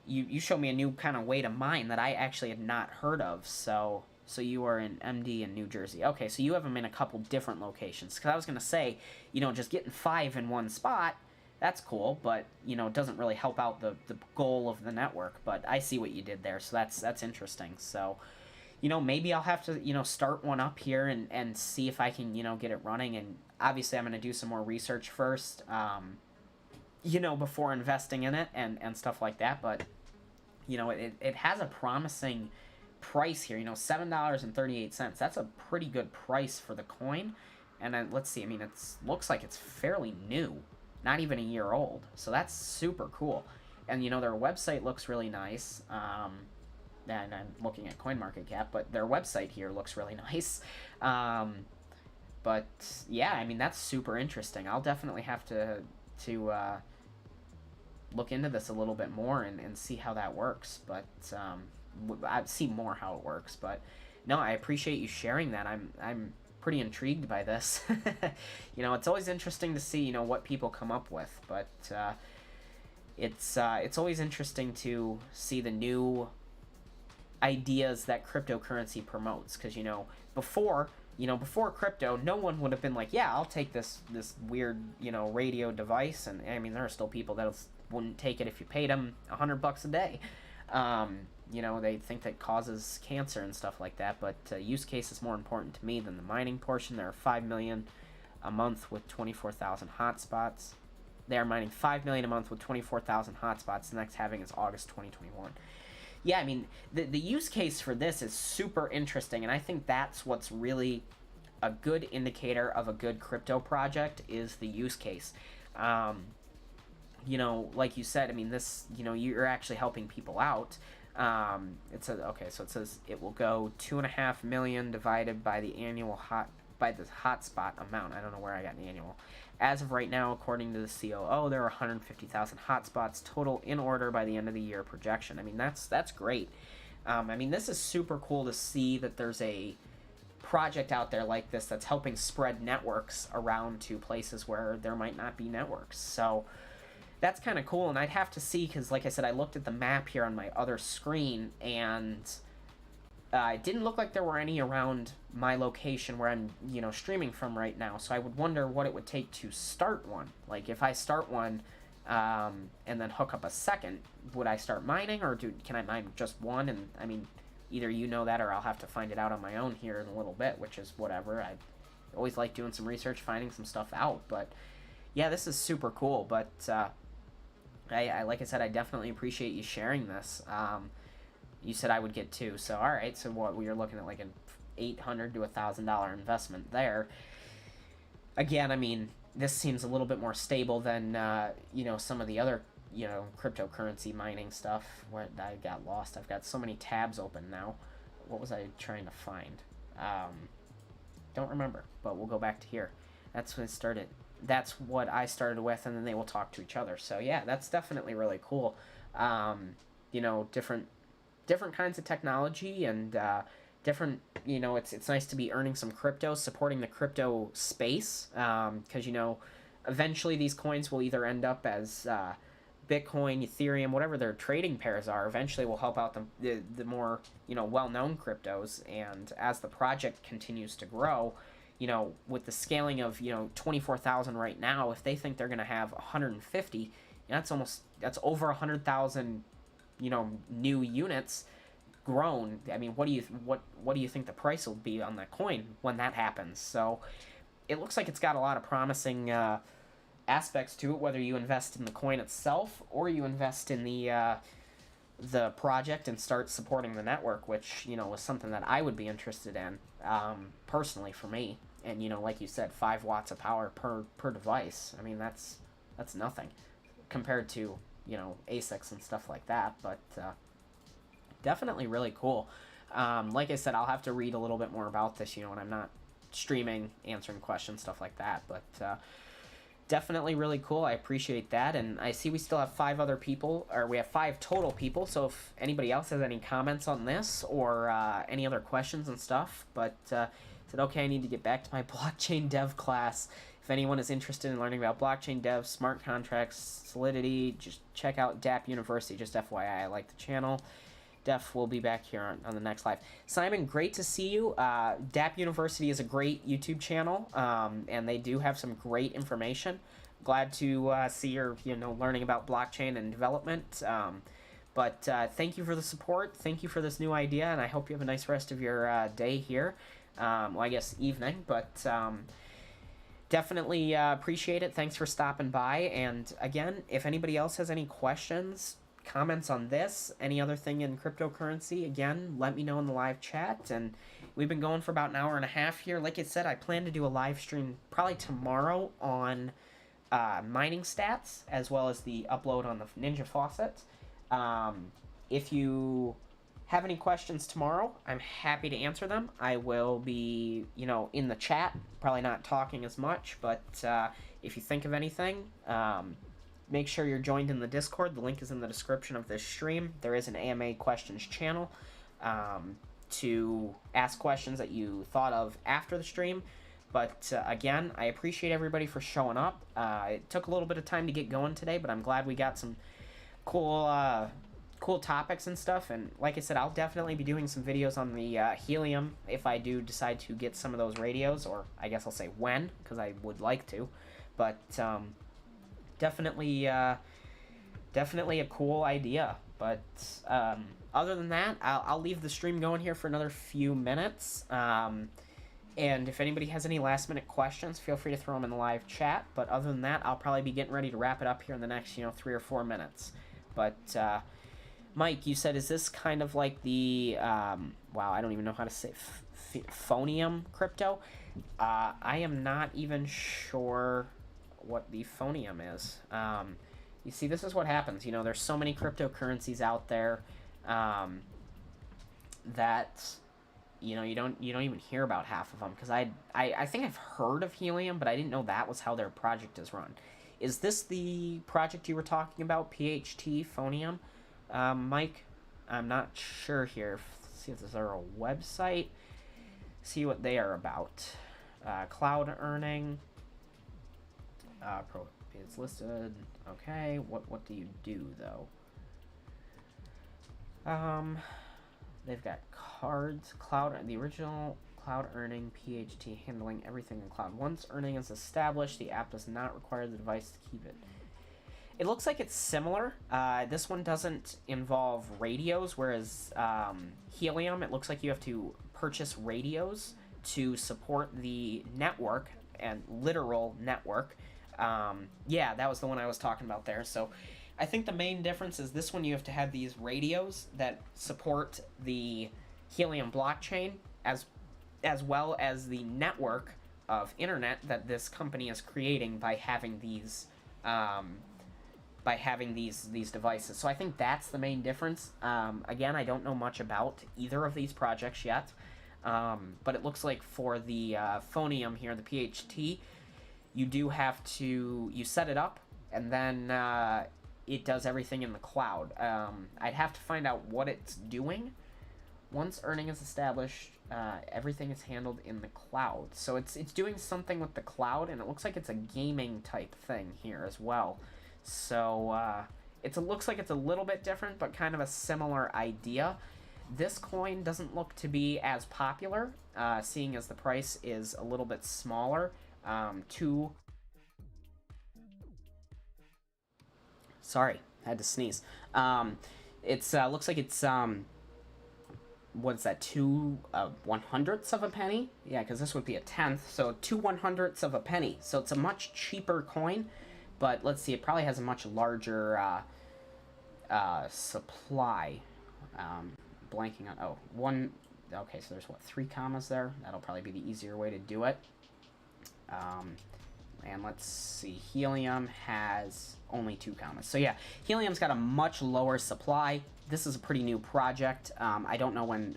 you showed me a new kind of way to mine that I actually had not heard of. So you are in MD in New Jersey. Okay, so you have them in a couple different locations. Because I was going to say, just getting 5 in one spot, that's cool. But, it doesn't really help out the goal of the network. But I see what you did there. So that's interesting. So, maybe I'll have to, start one up here and see if I can, get it running. And obviously I'm going to do some more research first, before investing in it and stuff like that. But, it has a promising price here, $7.38. That's a pretty good price for the coin. And then, let's see, I mean, it looks like it's fairly new, not even a year old. So that's super cool. And, their website looks really nice. And I'm looking at CoinMarketCap, but their website here looks really nice. But yeah, I mean, that's super interesting. I'll definitely have to look into this a little bit more and see how that works. But I'd see more how it works. But no, I appreciate you sharing that. I'm pretty intrigued by this. It's always interesting to see what people come up with. But it's always interesting to see the new ideas that cryptocurrency promotes, because before before crypto, no one would have been like, yeah, I'll take this weird, radio device. And I mean, there are still people that wouldn't take it if you paid them $100 a day. They think that causes cancer and stuff like that, but use case is more important to me than the mining portion. There are 5 million a month with 24,000 hotspots. They are mining 5 million a month with 24,000 hotspots. The next halving is August 2021. Yeah, I mean, the use case for this is super interesting, and I think that's what's really a good indicator of a good crypto project is the use case. Like you said, I mean, this, you're actually helping people out. It says, okay, so it says it will go 2.5 million divided by the hotspot amount. I don't know where I got an annual. As of right now, according to the COO, there are 150,000 hotspots total in order by the end of the year projection. I mean, that's great. I mean, this is super cool to see that there's a project out there like this that's helping spread networks around to places where there might not be networks. So that's kind of cool, and I'd have to see, because like I said, I looked at the map here on my other screen, and it didn't look like there were any around my location where I'm, streaming from right now. So I would wonder what it would take to start one. Like, if I start one and then hook up a second, would I start mining, or can I mine just one? And, I mean, either you know that, or I'll have to find it out on my own here in a little bit, which is whatever. I always like doing some research, finding some stuff out. But, yeah, this is super cool. But, I like I said, I definitely appreciate you sharing this. You said I would get 2, so all right. So what we are looking at, like an $800 to $1,000 investment there. Again, I mean, this seems a little bit more stable than some of the other cryptocurrency mining stuff. What I got lost. I've got so many tabs open now. What was I trying to find? Don't remember. But we'll go back to here. That's when it started. That's what I started with, and then they will talk to each other. So yeah, that's definitely really cool. Different kinds of technology and different, it's nice to be earning some crypto, supporting the crypto space, because, eventually these coins will either end up as Bitcoin, Ethereum, whatever their trading pairs are, eventually will help out the more, well-known cryptos. And as the project continues to grow, with the scaling of, 24,000 right now, if they think they're going to have 150, that's over 100,000 new units grown. I mean, what do you think the price will be on that coin when that happens? So it looks like it's got a lot of promising aspects to it, whether you invest in the coin itself or you invest in the project and start supporting the network, which was something that I would be interested in personally for me. And like you said, 5 watts of power per device. I mean, that's nothing compared to ASICs and stuff like that, but definitely really cool. Like I said, I'll have to read a little bit more about this, when I'm not streaming, answering questions, stuff like that, but definitely really cool. I appreciate that, and I see we still have 5 other people, or we have 5 total people, so if anybody else has any comments on this, or any other questions and stuff, but said, okay, I need to get back to my blockchain dev class. If anyone is interested in learning about blockchain dev, smart contracts, Solidity, just check out DApp University. Just FYI, I like the channel. Def will be back here on the next live. Simon, great to see you. DApp University is a great YouTube channel, and they do have some great information. Glad to see you're learning about blockchain and development. But thank you for the support. Thank you for this new idea, and I hope you have a nice rest of your day here. Well, I guess evening, but definitely appreciate it. Thanks for stopping by. And again, if anybody else has any questions, comments on this, any other thing in cryptocurrency, again, let me know in the live chat. And we've been going for about an hour and a half here. Like I said, I plan to do a live stream probably tomorrow on mining stats, as well as the upload on the Ninja Faucet. If you have any questions tomorrow, I'm happy to answer them. I will be, in the chat, probably not talking as much, but if you think of anything, make sure you're joined in the Discord. The link is in the description of this stream. There is an AMA questions channel to ask questions that you thought of after the stream. But again, I appreciate everybody for showing up. It took a little bit of time to get going today, but I'm glad we got some cool cool topics and stuff. And like I said, I'll definitely be doing some videos on the helium if I do decide to get some of those radios, or I guess I'll say when, because I would like to. But definitely, definitely a cool idea. But other than that, I'll leave the stream going here for another few minutes. And if anybody has any last minute questions, feel free to throw them in the live chat. But other than that, I'll probably be getting ready to wrap it up here in the next, 3 or 4 minutes. But Mike, you said, is this kind of like the, wow, I don't even know how to say, phonium crypto? I am not even sure what the phonium is. You see, this is what happens. There's so many cryptocurrencies out there that, you don't even hear about half of them. Because I think I've heard of Helium, but I didn't know that was how their project is run. Is this the project you were talking about, PHT Phonium? Mike, I'm not sure here. Let's see if there's a website. See what they are about. Cloud earning. It's listed. Okay, what do you do though? They've got cards, the original cloud earning PHT, handling everything in cloud. Once earning is established, the app does not require the device to keep it. It looks like it's similar. This one doesn't involve radios, whereas Helium, it looks like you have to purchase radios to support the network, and literal network. Yeah, that was the one I was talking about there. So I think the main difference is this one you have to have these radios that support the Helium blockchain as well as the network of internet that this company is creating by having these devices. So I think that's the main difference. Again, I don't know much about either of these projects yet, but it looks like for the Phonium here, the PHT, you do have to, you set it up, and then it does everything in the cloud. I'd have to find out what it's doing. Once earning is established, everything is handled in the cloud. So it's doing something with the cloud, and it looks like it's a gaming type thing here as well. So it looks like it's a little bit different, but kind of a similar idea. This coin doesn't look to be as popular, seeing as the price is a little bit smaller. Sorry, I had to sneeze. It's looks like it's what's that? 2/100ths of a penny? Yeah, because this would be a tenth. So 2/100ths of a penny. So it's a much cheaper coin, but let's see, it probably has a much larger supply. Blanking on one. Okay, so there's 3 commas there. That'll probably be the easier way to do it. And let's see, Helium has only 2 commas. So yeah, Helium's got a much lower supply. This is a pretty new project. I don't know when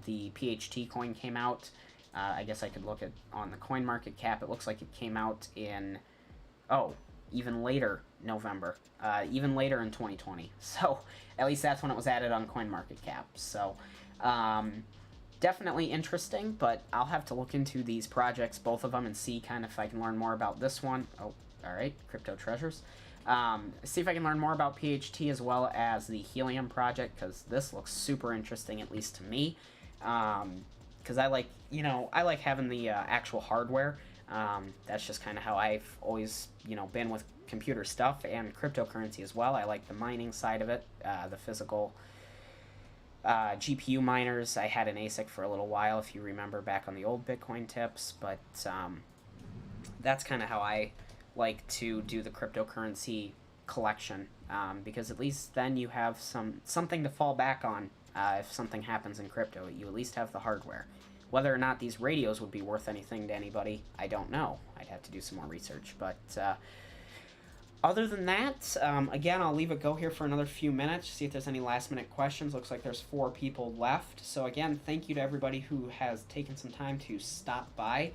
the PHT coin came out. I guess I could look at on the coin market cap. It looks like it came out in, even later November, even later in 2020. So at least that's when it was added on coin market cap. So definitely interesting, but I'll have to look into these projects, both of them, and see kind of if I can learn more about this one. Oh, all right, Crypto Treasures. See if I can learn more about PHT as well as the Helium project, because this looks super interesting, at least to me. Because I like having the actual hardware. That's just kind of how I've always, been with computer stuff and cryptocurrency as well. I like the mining side of it, the physical GPU miners. I had an ASIC for a little while, if you remember back on the old Bitcoin tips, but that's kind of how I like to do the cryptocurrency collection, because at least then you have something to fall back on if something happens in crypto. You at least have the hardware. Whether or not these radios would be worth anything to anybody, I don't know. I'd have to do some more research, but other than that, again, I'll leave it go here for another few minutes, see if there's any last-minute questions. Looks like there's 4 people left. So again, thank you to everybody who has taken some time to stop by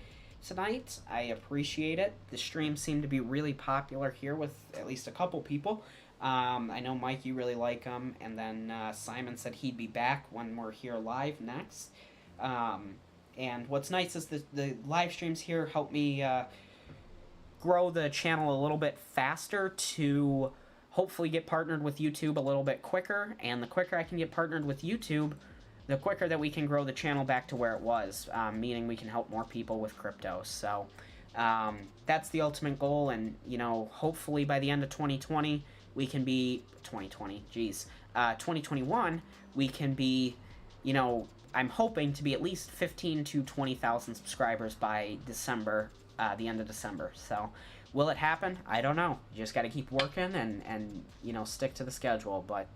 tonight. I appreciate it. The streams seem to be really popular here with at least a couple people. I know, Mike, you really like them, and then Simon said he'd be back when we're here live next. And what's nice is the live streams here help me grow the channel a little bit faster to hopefully get partnered with YouTube a little bit quicker, and the quicker I can get partnered with YouTube, the quicker that we can grow the channel back to where it was, meaning we can help more people with crypto. So that's the ultimate goal, and hopefully by the end of 2020 we can be 2021 we can be, I'm hoping to be at least 15 to 20,000 subscribers by December, the end of December. So will it happen? I don't know. You just got to keep working and stick to the schedule. But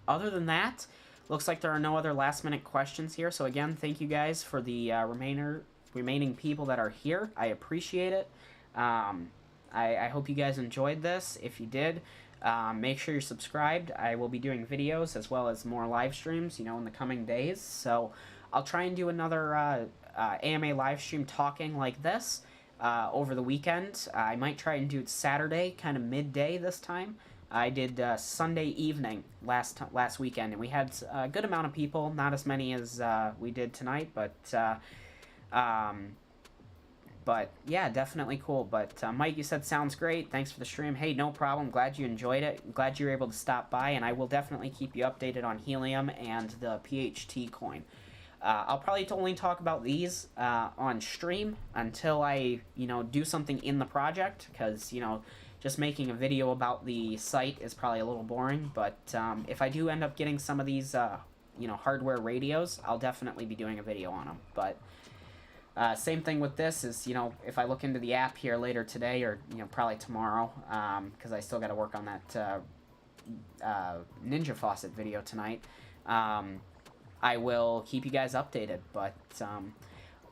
other than that, looks like there are no other last minute questions here. So again, thank you guys for the remaining people that are here. I appreciate it. I hope you guys enjoyed this. If you did, make sure you're subscribed. I will be doing videos as well as more live streams, in the coming days. So I'll try and do another AMA live stream talking like this over the weekend. I might try and do it Saturday, kind of midday this time. I did Sunday evening last weekend, and we had a good amount of people. Not as many as we did tonight, but yeah, definitely cool. But Mike, you said sounds great. Thanks for the stream. Hey, no problem. Glad you enjoyed it. Glad you were able to stop by, and I will definitely keep you updated on Helium and the PHT coin. I'll probably only talk about these on stream until I, do something in the project, because, just making a video about the site is probably a little boring. But if I do end up getting some of these, hardware radios, I'll definitely be doing a video on them. But same thing with this is, if I look into the app here later today or, probably tomorrow, because I still got to work on that Ninja Faucet video tonight, I will keep you guys updated. But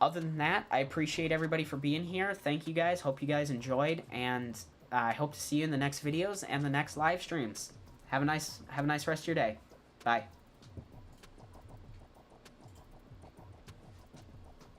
other than that, I appreciate everybody for being here. Thank you guys. Hope you guys enjoyed, and I hope to see you in the next videos and the next live streams. Have a nice rest of your day. Bye.